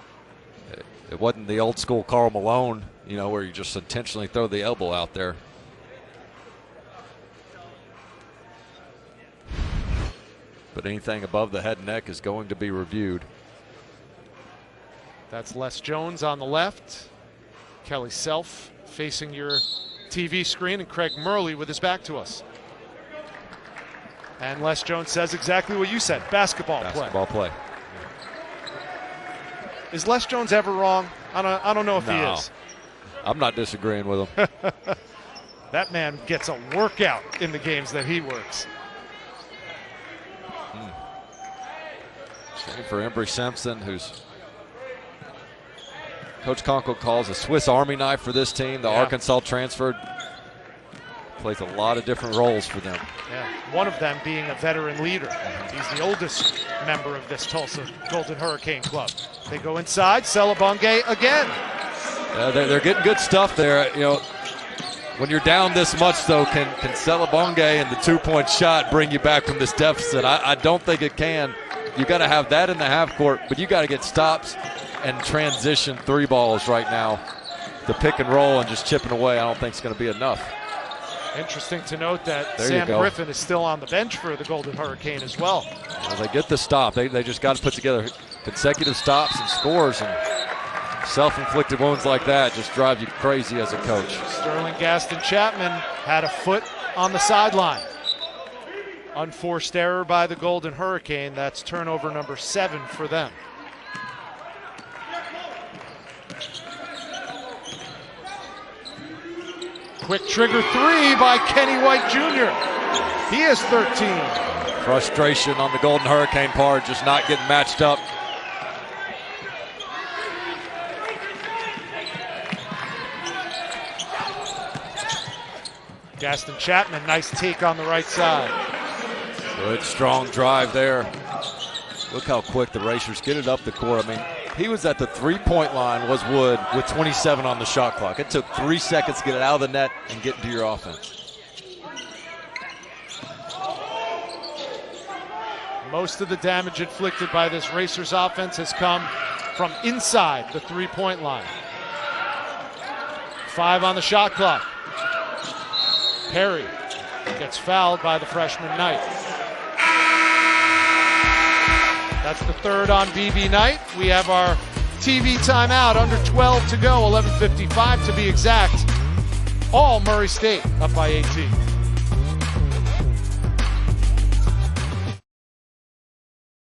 It wasn't the old school Karl Malone, where you just intentionally throw the elbow out there. But anything above the head and neck is going to be reviewed. That's Les Jones on the left. Kelly Self facing your TV screen, and Craig Murley with his back to us. And Les Jones says exactly what you said, basketball play. Is Les Jones ever wrong? I don't know if he is. I'm not disagreeing with him. That man gets a workout in the games that he works. Same for Embry Simpson, who's Coach Conkle calls a Swiss Army knife for this team. The Arkansas transfer plays a lot of different roles for them. Yeah, one of them being a veteran leader. He's the oldest member of this Tulsa Golden Hurricane Club. They go inside, Celebonge again. Yeah, they're getting good stuff there. When you're down this much, though, can Celebonge and the two-point shot bring you back from this deficit? I don't think it can. You got to have that in the half court, but you got to get stops and transition three balls right now. The pick and roll and just chipping away, I don't think it's going to be enough. Interesting to note that Sam Griffin is still on the bench for the Golden Hurricane as well. They get the stop. They just got to put together consecutive stops and scores, and self-inflicted wounds like that just drive you crazy as a coach. Sterling Gaston Chapman had a foot on the sideline. Unforced error by the Golden Hurricane. That's turnover number 7 for them. Quick trigger 3 by Kenny White Jr. He is 13. Frustration on the Golden Hurricane part, just not getting matched up. Gaston Chapman, nice take on the right side. Good, strong drive there. Look how quick the Racers get it up the court. I mean, he was at the three-point line, was Wood, with 27 on the shot clock. It took 3 seconds to get it out of the net and get into your offense. Most of the damage inflicted by this Racers offense has come from inside the three-point line. 5 on the shot clock. Perry gets fouled by the freshman Knight. That's the third on BB Knight. We have our TV timeout, under 12 to go, 11:55 to be exact. All Murray State up by 18.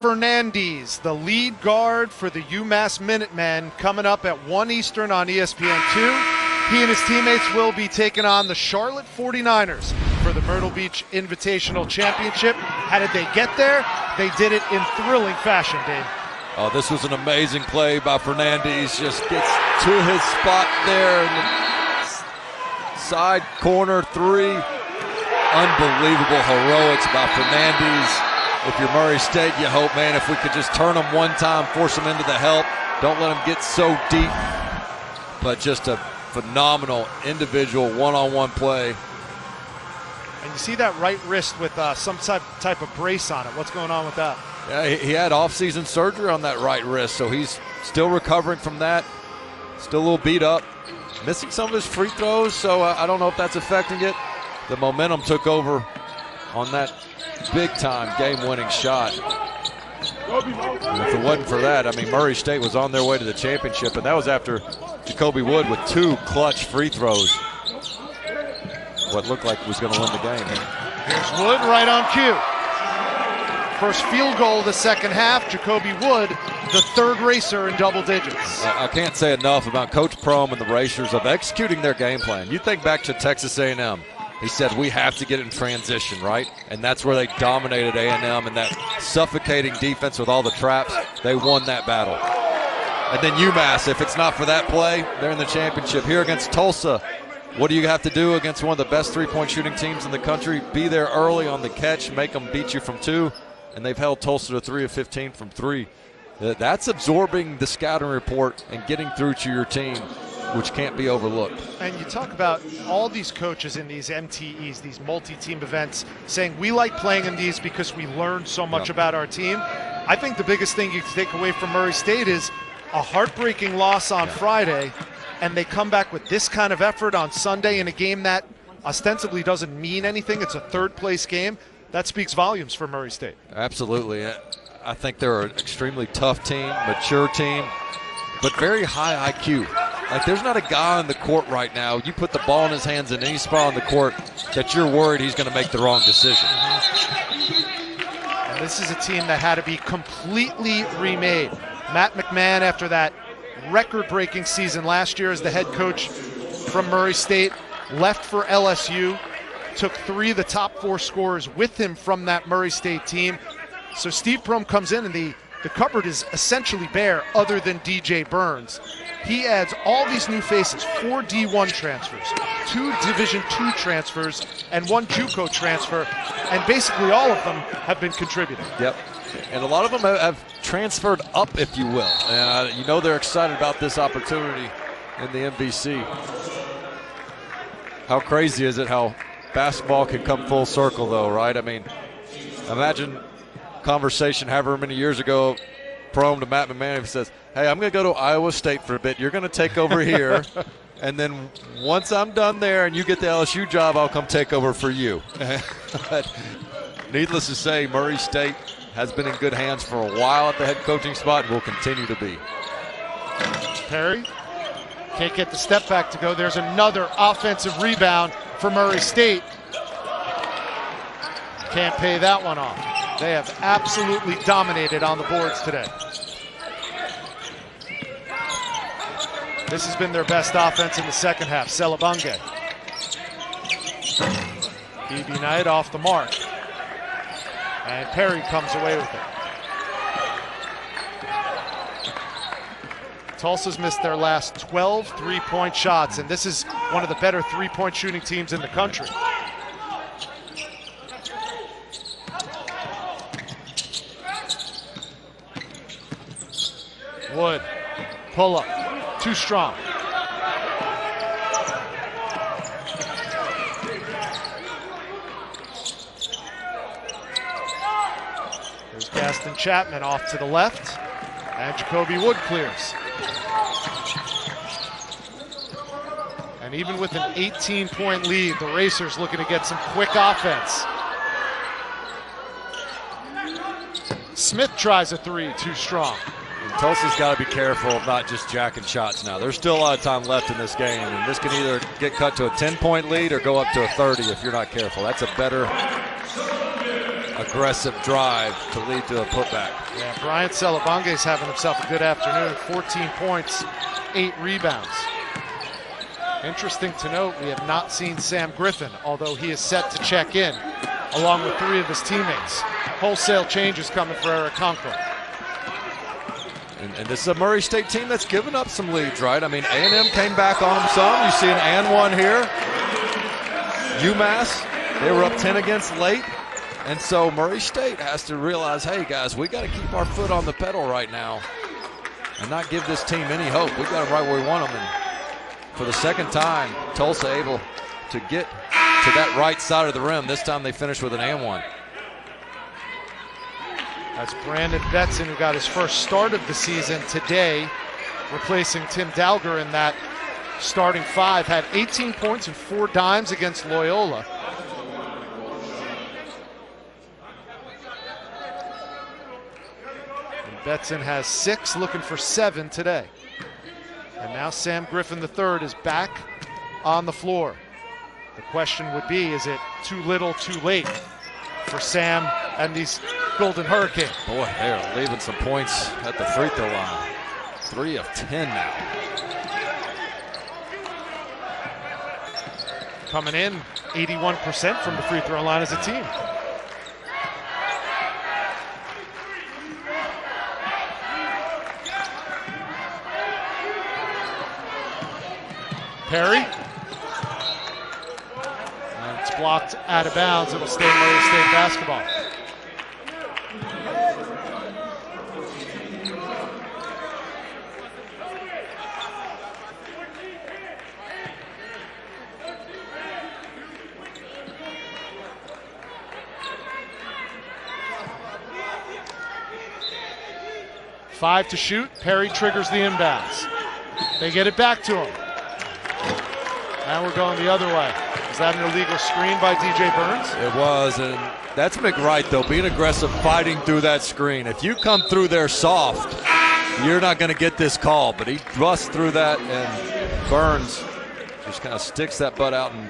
Fernandez, the lead guard for the UMass Minutemen, coming up at 1 Eastern on ESPN2. He and his teammates will be taking on the Charlotte 49ers for the Myrtle Beach Invitational Championship. How did they get there? They did it in thrilling fashion, Dave. Oh, this was an amazing play by Fernandez. Just gets to his spot there in the side corner 3. Unbelievable heroics by Fernandez. if you're Murray State, you hope, man, if we could just turn them one time, force them into the help, don't let them get so deep. But just a phenomenal individual one-on-one play. And you see that right wrist with some type of brace on it. What's going on with that? Yeah, he had off-season surgery on that right wrist, so he's still recovering from that. Still a little beat up. Missing some of his free throws, so I don't know if that's affecting it. The momentum took over on that big-time game-winning shot. And if it wasn't for that, I mean, Murray State was on their way to the championship, and that was after Jacoby Wood with 2 clutch free throws. What looked like was going to win the game. Here's Wood right on cue. First field goal of the second half, Jacoby Wood, the third racer in double digits. I can't say enough about Coach Prohm and the Racers of executing their game plan. You think back to Texas A&M. He said, we have to get in transition, right? And that's where they dominated A&M and that suffocating defense with all the traps. They won that battle. And then UMass, if it's not for that play, they're in the championship. Here against Tulsa, what do you have to do against one of the best three-point shooting teams in the country? Be there early on the catch, make them beat you from 2. And they've held Tulsa to 3 of 15 from 3. That's absorbing the scouting report and getting through to your team, which can't be overlooked. And you talk about all these coaches in these MTEs, these multi-team events, saying we like playing in these because we learned so much about our team. I think the biggest thing you can take away from Murray State is a heartbreaking loss on Friday, and they come back with this kind of effort on Sunday in a game that ostensibly doesn't mean anything. It's a third-place game. That speaks volumes for Murray State. Absolutely. I think they're an extremely tough team, mature team, but very high IQ. Like, there's not a guy on the court right now, you put the ball in his hands in any spot on the court that you're worried he's going to make the wrong decision. And this is a team that had to be completely remade. Matt McMahon, after that record-breaking season last year as the head coach from Murray State, left for LSU. Took 3 of the top 4 scorers with him from that Murray State team. So Steve Prohm comes in and the cupboard is essentially bare other than DJ Burns. He adds all these new faces, 4 D1 transfers, 2 Division II transfers, and 1 JUCO transfer, and basically all of them have been contributing. Yep, and a lot of them have transferred up, if you will. You know they're excited about this opportunity in the MVC. How crazy is it how basketball can come full circle, though, right? I mean, imagine conversation however many years ago, Prohm to Matt McMahon, says, hey, I'm going to go to Iowa State for a bit. You're going to take over here. And then once I'm done there and you get the LSU job, I'll come take over for you. Needless to say, Murray State has been in good hands for a while at the head coaching spot and will continue to be. Perry can't get the step back to go. There's another offensive rebound for Murray State. Can't pay that one off. They have absolutely dominated on the boards today. This has been their best offense in the second half. Selabunge. BB Knight off the mark. And Perry comes away with it. Tulsa's missed their last 12 three-point shots, and this is one of the better three-point shooting teams in the country. Wood, pull up, too strong. There's Gaston Chapman off to the left, and Jacoby Wood clears. And even with an 18-point lead, the Racers looking to get some quick offense. Smith tries a 3, too strong. And Tulsa's got to be careful of not just jacking shots now. There's still a lot of time left in this game, and this can either get cut to a 10-point lead or go up to a 30 if you're not careful. That's a better aggressive drive to lead to a putback. Yeah, Brian Selabunge is having himself a good afternoon. 14 points, 8 rebounds. Interesting to note, we have not seen Sam Griffin, although he is set to check in, along with 3 of his teammates. Wholesale changes coming for Eric Conkle. And this is a Murray State team that's given up some leads, right? I mean, A&M came back on them some. You see an and one here. UMass, they were up 10 against late. And so Murray State has to realize, hey, guys, we got to keep our foot on the pedal right now and not give this team any hope. We got them right where we want them. And for the second time, Tulsa able to get to that right side of the rim. This time they finished with an and one. That's Brandon Betson, who got his first start of the season today, replacing Tim Dalger in that starting five. Had 18 points and 4 dimes against Loyola. And Betson has 6, looking for 7 today. And now Sam Griffin III is back on the floor. The question would be, is it too little, too late for Sam and these Golden Hurricanes? Boy, they are leaving some points at the free throw line. 3 of 10 now. Coming in 81% from the free throw line as a team. Perry. And it's blocked out of bounds. It'll stay Murray State basketball. Five to shoot. Perry triggers the inbounds. They get it back to him. Now we're going the other way. Is that an illegal screen by DJ Burns? It was, and that's McWright, though, being aggressive, fighting through that screen. If you come through there soft, you're not going to get this call, but he busts through that, and Burns just kind of sticks that butt out and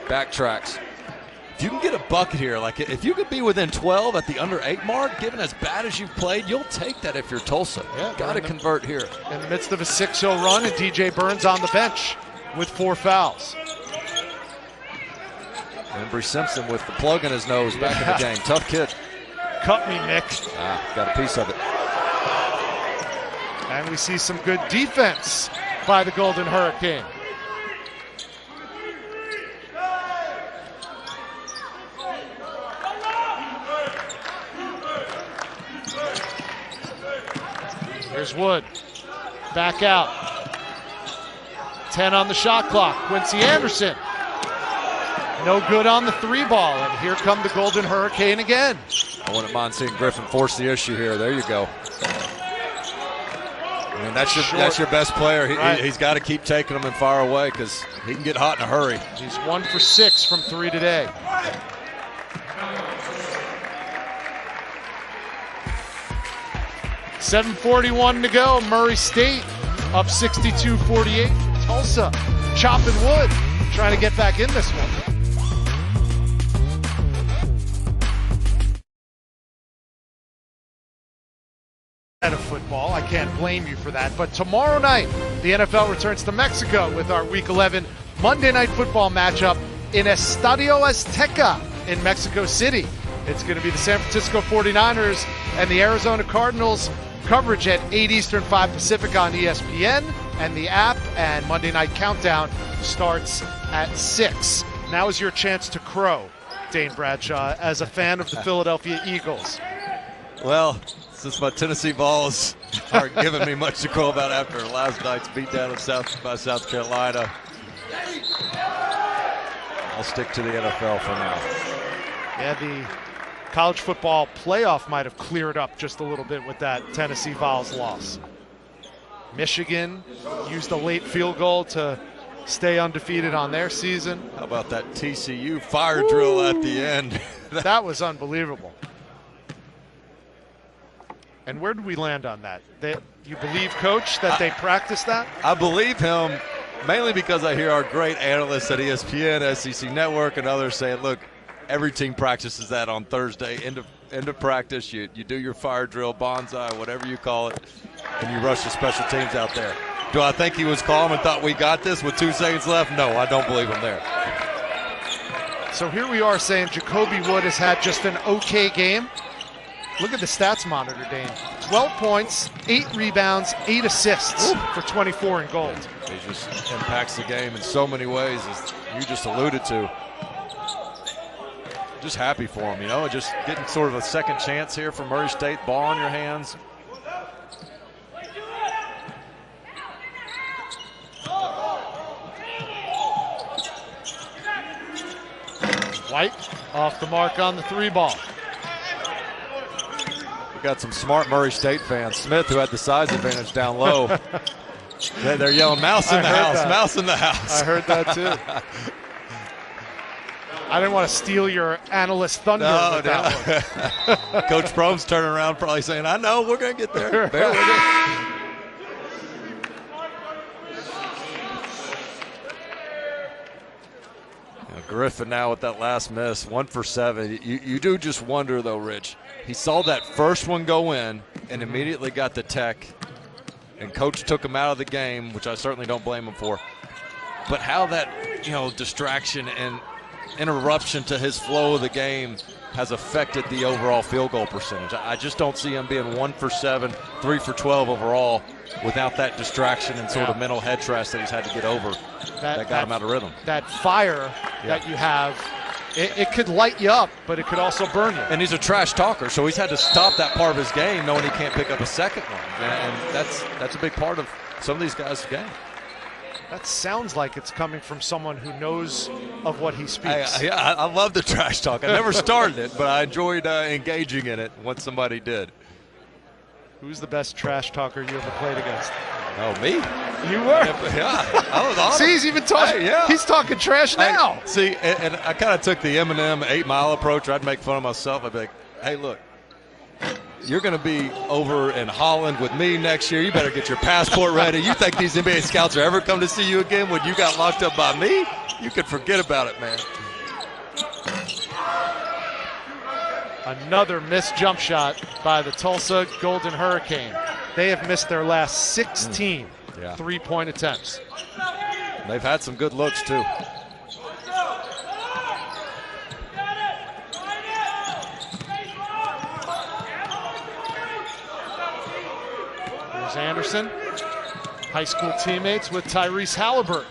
backtracks. If you can get a bucket here, like if you could be within 12 at the under 8 mark, given as bad as you've played, you'll take that if you're Tulsa. Yeah, got to convert here. In the midst of a 6-0 run, and DJ Burns on the bench with 4 fouls. Embry Simpson with the plug in his nose back in the game. Tough kid. Cut me, Nick. Got a piece of it. And we see some good defense by the Golden Hurricane. Here's Wood. Back out. 10 on the shot clock. Quincy Anderson. No good on the 3 ball. And here come the Golden Hurricane again. I wouldn't mind seeing Griffin force the issue here. There you go. I mean, that's your best player. He's got to keep taking them and fire away because he can get hot in a hurry. He's 1 for 6 from 3 today. .741 to go. Murray State up 62-48. Tulsa chopping wood, trying to get back in this one. Of football, I can't blame you for that. But tomorrow night, the NFL returns to Mexico with our Week 11 Monday Night Football matchup in Estadio Azteca in Mexico City. It's going to be the San Francisco 49ers and the Arizona Cardinals. Coverage at 8 Eastern, 5 Pacific on ESPN and the app, and Monday Night Countdown starts at 6. Now is your chance to crow, Dane Bradshaw, as a fan of the Philadelphia Eagles. Well, since my Tennessee Vols aren't giving me much to crow about after last night's beatdown of South Carolina, I'll stick to the NFL for now. Yeah, the college football playoff might have cleared up just a little bit with that Tennessee Vols loss. Michigan used a late field goal to stay undefeated on their season. How about that TCU fire drill at the end? That was unbelievable. And where did we land on that? You believe, Coach, that they practiced that? I believe him mainly because I hear our great analysts at ESPN, SEC Network, and others saying, look, every team practices that on Thursday, end of practice. You do your fire drill, bonsai, whatever you call it, and you rush the special teams out there. Do I think he was calm and thought we got this with 2 seconds left? No, I don't believe him there. So here we are saying Jacoby Wood has had just an okay game. Look at the stats monitor, Dane. 12 points, 8 rebounds, 8 assists for 24 in gold. He just impacts the game in so many ways, as you just alluded to. just happy for him, you know, just getting sort of a second chance here for Murray State. Ball in your hands. White off the mark on the 3 ball. We got some smart Murray State fans. Smith, who had the size advantage down low. They're yelling, mouse in the house, mouse in the house. I heard that too. I didn't want to steal your analyst thunder with that one. Coach Prome's turning around probably saying, I know, we're going to get there. Bear with us. Griffin now with that last miss, 1 for 7. You do just wonder, though, Rich. He saw that first one go in and immediately got the tech, and Coach took him out of the game, which I certainly don't blame him for. But how that, distraction and interruption to his flow of the game has affected the overall field goal percentage. I just don't see him being 1 for 7, 3 for 12 overall without that distraction and sort of mental head trash that he's had to get over that got him out of rhythm. That fire that you have, it could light you up, but it could also burn you. And he's a trash talker, so he's had to stop that part of his game knowing he can't pick up a second one. And that's a big part of some of these guys' game. That sounds like it's coming from someone who knows of what he speaks. I love the trash talk. I never started it, but I enjoyed engaging in it once somebody did. Who's the best trash talker you ever played against? Oh, me? You were? Yeah. I was on. See, he's even talking. Hey, He's talking trash now. See, and I kind of took the Eminem 8 Mile approach. I'd make fun of myself. I'd be like, hey, look, you're going to be over in Holland with me next year. You better get your passport ready. You think these NBA scouts are ever come to see you again when you got locked up by me? You could forget about it, man. Another missed jump shot by the Tulsa Golden Hurricane. They have missed their last 16 3-point attempts. They've had some good looks, too. Here's Anderson. High school teammates with Tyrese Halliburton.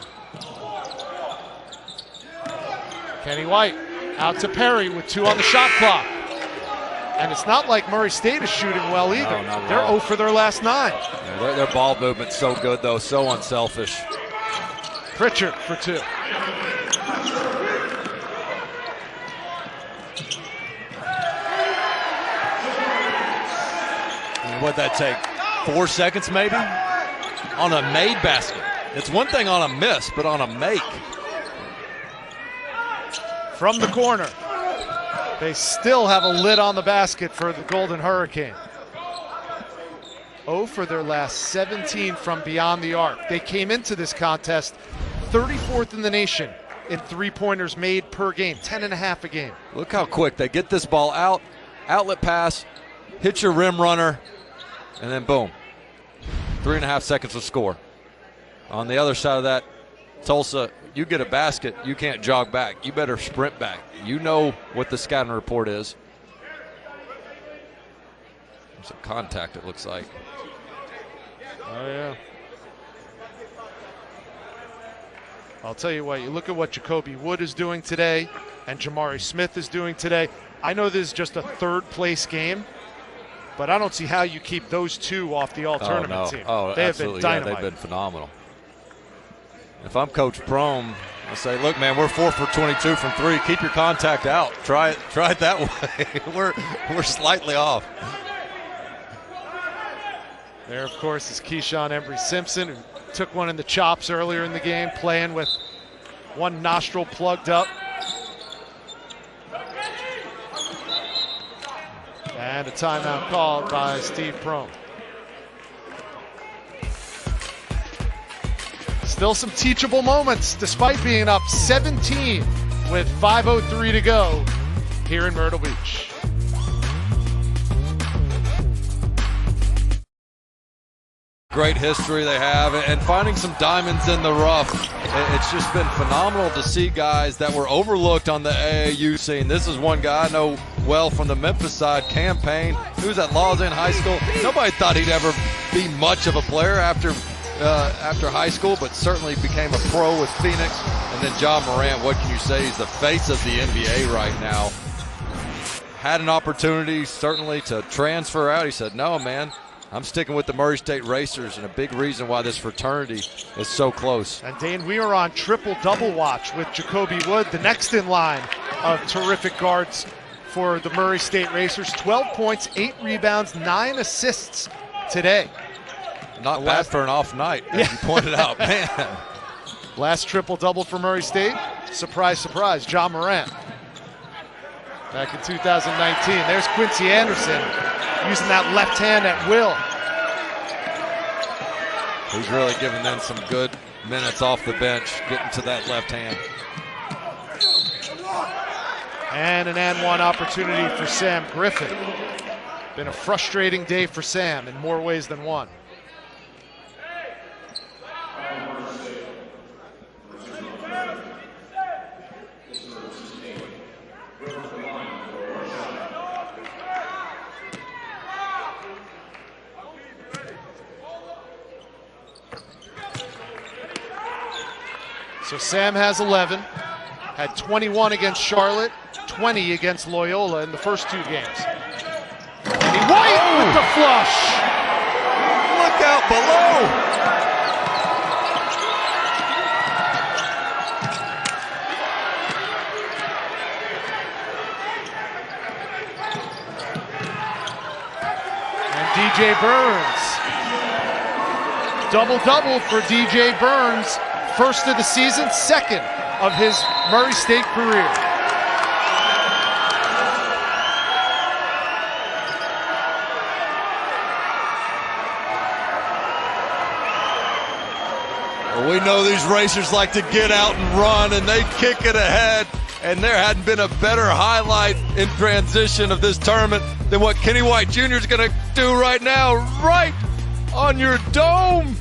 Kenny White out to Perry with 2 on the shot clock. And it's not like Murray State is shooting well either. No, they're 0 for their last 9. Yeah, their ball movement's so good, though, so unselfish. Pritchard for 2. What'd that take? 4 seconds, maybe? On a made basket. It's one thing on a miss, but on a make. From the corner. They still have a lid on the basket for the Golden Hurricane. 0 for their last 17 from beyond the arc. They came into this contest 34th in the nation in 3-pointers made per game, 10.5 a game. Look how quick they get this ball out, outlet pass, hit your rim runner, and then boom. 3.5 seconds to score. On the other side of that, Tulsa, you get a basket, you can't jog back. You better sprint back. You know what the scouting report is. There's a contact, it looks like. Oh, yeah. I'll tell you what, you look at what Jacoby Wood is doing today and Jamari Smith is doing today. I know this is just a 3rd-place game, but I don't see how you keep those 2 off the all-tournament team. Oh, they absolutely. have been dynamite. Yeah, they've been phenomenal. If I'm Coach Prome, I'll say, look, man, we're 4 for 22 from 3. Keep your contact out. Try it that way. we're slightly off. There, of course, is Keyshawn Embry-Simpson, who took one in the chops earlier in the game, playing with one nostril plugged up. And a timeout called by Steve Prome. Still some teachable moments, despite being up 17 with 5:03 to go here in Myrtle Beach. Great history they have, and finding some diamonds in the rough. It's just been phenomenal to see guys that were overlooked on the AAU scene. This is one guy I know well from the Memphis side, Campaign, who's at Lawson High School. Nobody thought he'd ever be much of a player after high school, but certainly became a pro with Phoenix. And then John Morant, what can you say? He's the face of the NBA right now. had an opportunity certainly to transfer out. He said, no, man, I'm sticking with the Murray State Racers, and a big reason why this fraternity is so close. And Dane, we are on triple-double watch with Jacoby Wood, the next in line of terrific guards for the Murray State Racers. 12 points, 8 rebounds, 9 assists today. Not bad for an off night, as you pointed out, man. Last triple-double for Murray State, surprise, surprise, John Morant. Back in 2019, there's Quincy Anderson using that left hand at will. He's really giving them some good minutes off the bench, getting to that left hand. And an and one opportunity for Sam Griffin. Been a frustrating day for Sam in more ways than one. So Sam has 11, had 21 against Charlotte, 20 against Loyola in the first 2 games. And White with the flush. Look out below. And DJ Burns. Double-double for DJ Burns. First of the season, second of his Murray State career. Well, we know these racers like to get out and run, and they kick it ahead. And there hadn't been a better highlight in transition of this tournament than what Kenny White Jr. is going to do right now, right on your dome.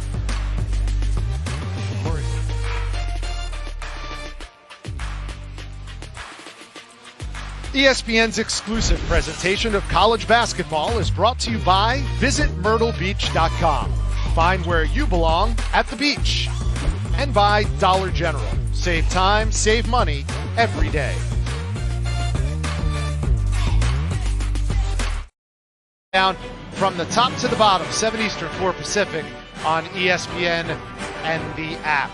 ESPN's exclusive presentation of college basketball is brought to you by VisitMyrtleBeach.com. Find where you belong at the beach. And by Dollar General. Save time, save money every day. Down from the top to the bottom, 7 Eastern, 4 Pacific on ESPN and the app.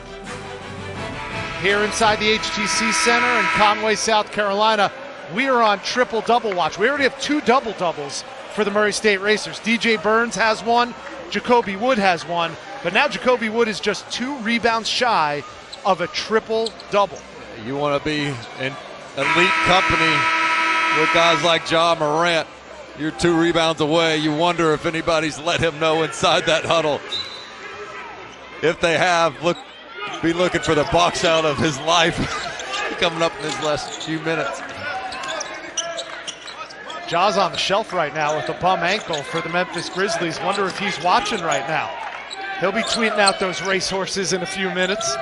Here inside the HTC Center in Conway, South Carolina, we are on triple-double watch. We already have 2 double-doubles for the Murray State Racers. DJ Burns has one, Jacoby Wood has one, but now Jacoby Wood is just 2 rebounds shy of a triple-double. You want to be in elite company with guys like John Morant. You're 2 rebounds away. You wonder if anybody's let him know inside that huddle. If they have, be looking for the box out of his life coming up in his last few minutes. Ja's on the shelf right now with a bum ankle for the Memphis Grizzlies. Wonder if he's watching right now. He'll be tweeting out those racehorses in a few minutes.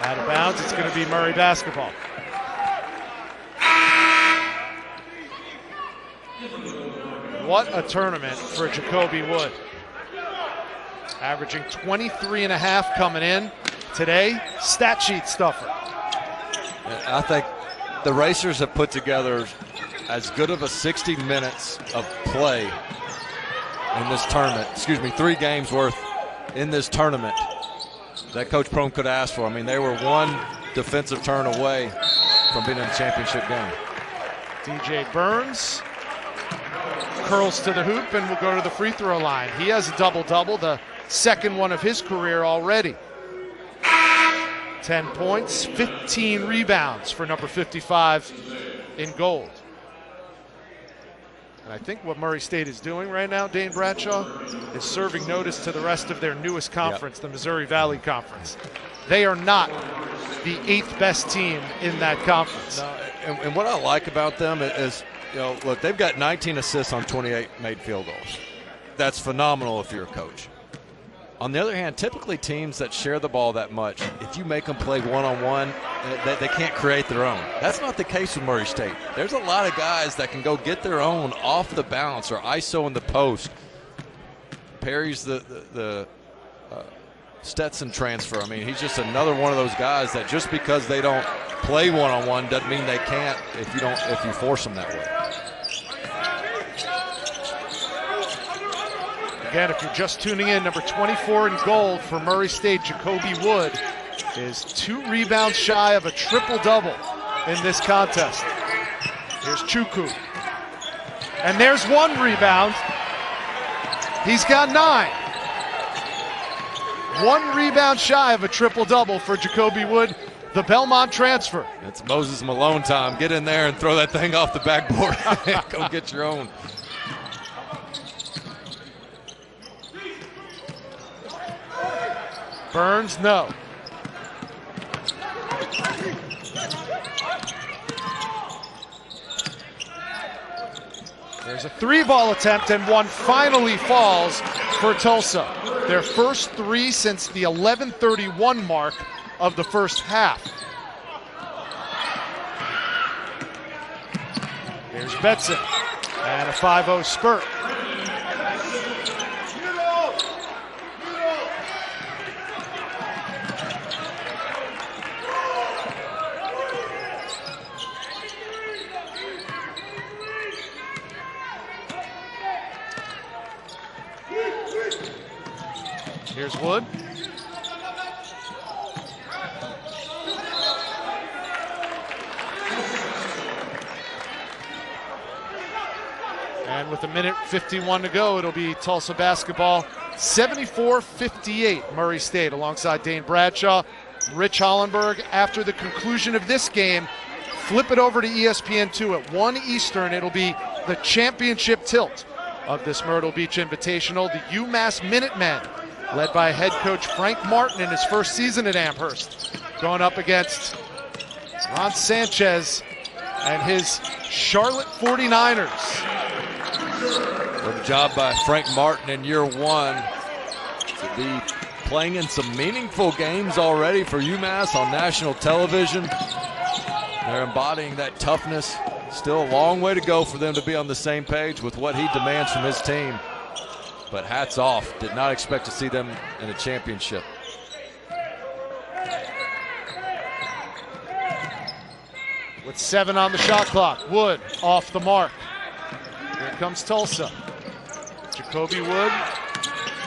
Out of bounds, it's going to be Murray basketball. What a tournament for Jacoby Wood. Averaging 23.5 coming in. Today, stat sheet stuffer. I think the Racers have put together as good of a 60 minutes of play in this tournament. 3 games worth in this tournament that Coach Prohm could ask for. I mean, they were 1 defensive turn away from being in the championship game. DJ Burns curls to the hoop and will go to the free throw line. He has a double-double, the second one of his career already. 10 points, 15 rebounds for number 55 in gold. And I think what Murray State is doing right now, Dane Bradshaw, is serving notice to the rest of their newest conference, the Missouri Valley Conference. They are not the 8th best team in that conference. No, and what I like about them is, look, they've got 19 assists on 28 made field goals. That's phenomenal if you're a coach. On the other hand, typically teams that share the ball that much, if you make them play one-on-one, they can't create their own. That's not the case with Murray State. There's a lot of guys that can go get their own off the bounce or ISO in the post. Perry's the Stetson transfer. I mean, he's just another one of those guys that just because they don't play one-on-one doesn't mean they can't if you force them that way. Again, if you're just tuning in, number 24 in gold for Murray State, Jacoby Wood, is 2 rebounds shy of a triple-double in this contest. Here's Chukwu. And there's 1 rebound. He's got 9. 1 rebound shy of a triple-double for Jacoby Wood, the Belmont transfer. It's Moses Malone time. Get in there and throw that thing off the backboard. Go get your own. Burns, no. There's a 3-ball attempt, and one finally falls for Tulsa. Their first 3 since the 11:31 mark of the first half. There's Betson, and a 5-0 spurt. Here's Wood. And with 1:51 to go, it'll be Tulsa basketball 74-58, Murray State, alongside Dane Bradshaw, Rich Hollenberg. After the conclusion of this game, flip it over to ESPN2 at 1 Eastern. It'll be the championship tilt of this Myrtle Beach Invitational. The UMass Minutemen, led by head coach Frank Martin in his first season at Amherst, going up against Ron Sanchez and his Charlotte 49ers. Good job by Frank Martin in year 1 to be playing in some meaningful games already for UMass on national television. They're embodying that toughness. Still a long way to go for them to be on the same page with what he demands from his team. But hats off. Did not expect to see them in a championship. With 7 on the shot clock, Wood off the mark. Here comes Tulsa. Jacoby Wood,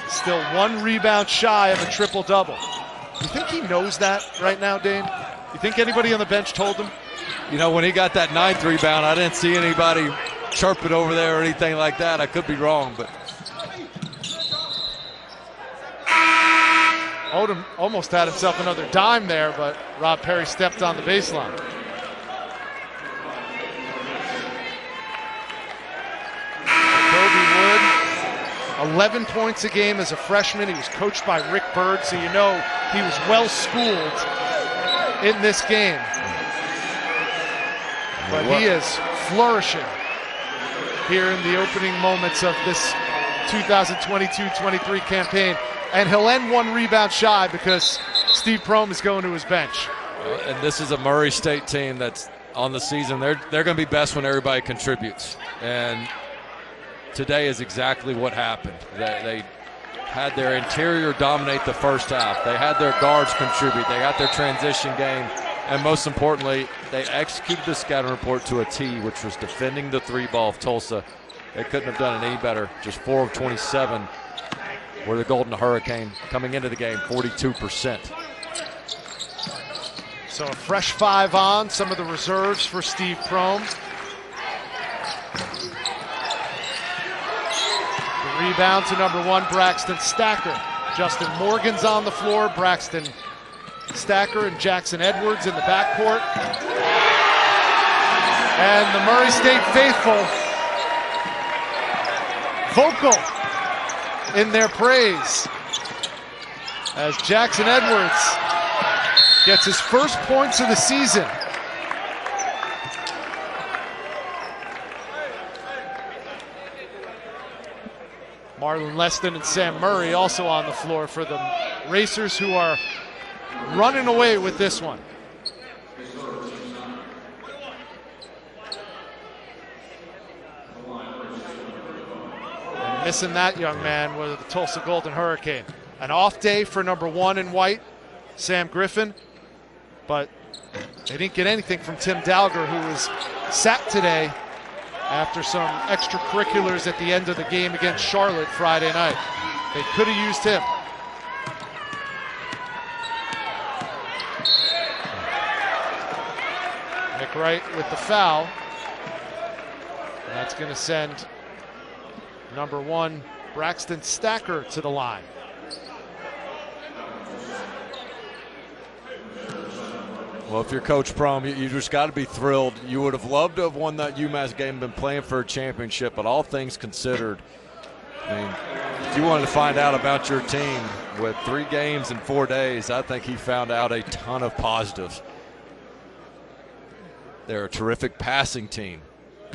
still 1 rebound shy of a triple-double. You think he knows that right now, Dane? You think anybody on the bench told him? You know, when he got that 9th rebound, I didn't see anybody chirp it over there or anything like that. I could be wrong, but Odom almost had himself another dime there, but Rob Perry stepped on the baseline. Jacoby Wood, 11 points a game as a freshman. He was coached by Rick Byrd, so you know he was well schooled in this game. But he is flourishing here in the opening moments of this 2022-23 campaign. And he'll end 1 rebound shy because Steve Prohm is going to his bench. And this is a Murray State team that's on the season. They're going to be best when everybody contributes. And today is exactly what happened. They had their interior dominate the first half. They had their guards contribute. They got their transition game. And most importantly, they executed the scouting report to a T, which was defending the 3-ball of Tulsa. They couldn't have done it any better. Just 4 of 27 were the Golden Hurricane coming into the game, 42%. So a fresh 5 on, some of the reserves for Steve Prohm. The rebound to number 1, Braxton Stacker. Justin Morgan's on the floor, Braxton Stacker and Jackson Edwards in the backcourt. And the Murray State faithful vocal in their praise as Jackson Edwards gets his first points of the season. Marlon Leston and Sam Murray also on the floor for the Racers, who are running away with this one. And missing that young man was the Tulsa Golden Hurricane. An off day for number 1 in white, Sam Griffin, but They didn't get anything from Tim Dalger, who was sat today after some extracurriculars at the end of the game against Charlotte Friday night. They could have used him. Nick Wright with the foul. And that's going to send number 1, Braxton Stacker, to the line. Well, if you're Coach Prom, you just got to be thrilled. You would have loved to have won that UMass game, been playing for a championship, but all things considered, I mean, if you wanted to find out about your team with 3 games in 4 days, I think he found out a ton of positives. They're a terrific passing team.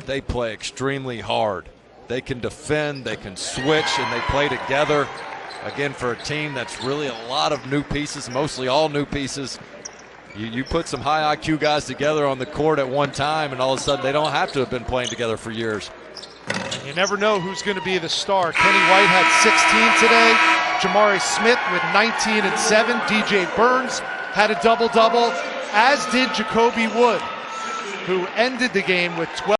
They play extremely hard. They can defend, they can switch, and they play together. Again, for a team that's really a lot of new pieces, mostly all new pieces. You put some high IQ guys together on the court at one time, and all of a sudden they don't have to have been playing together for years. You never know who's going to be the star. Kenny White had 16 today. Jamari Smith with 19 and 7. DJ Burns had a double-double, as did Jacoby Wood, who ended the game with 12.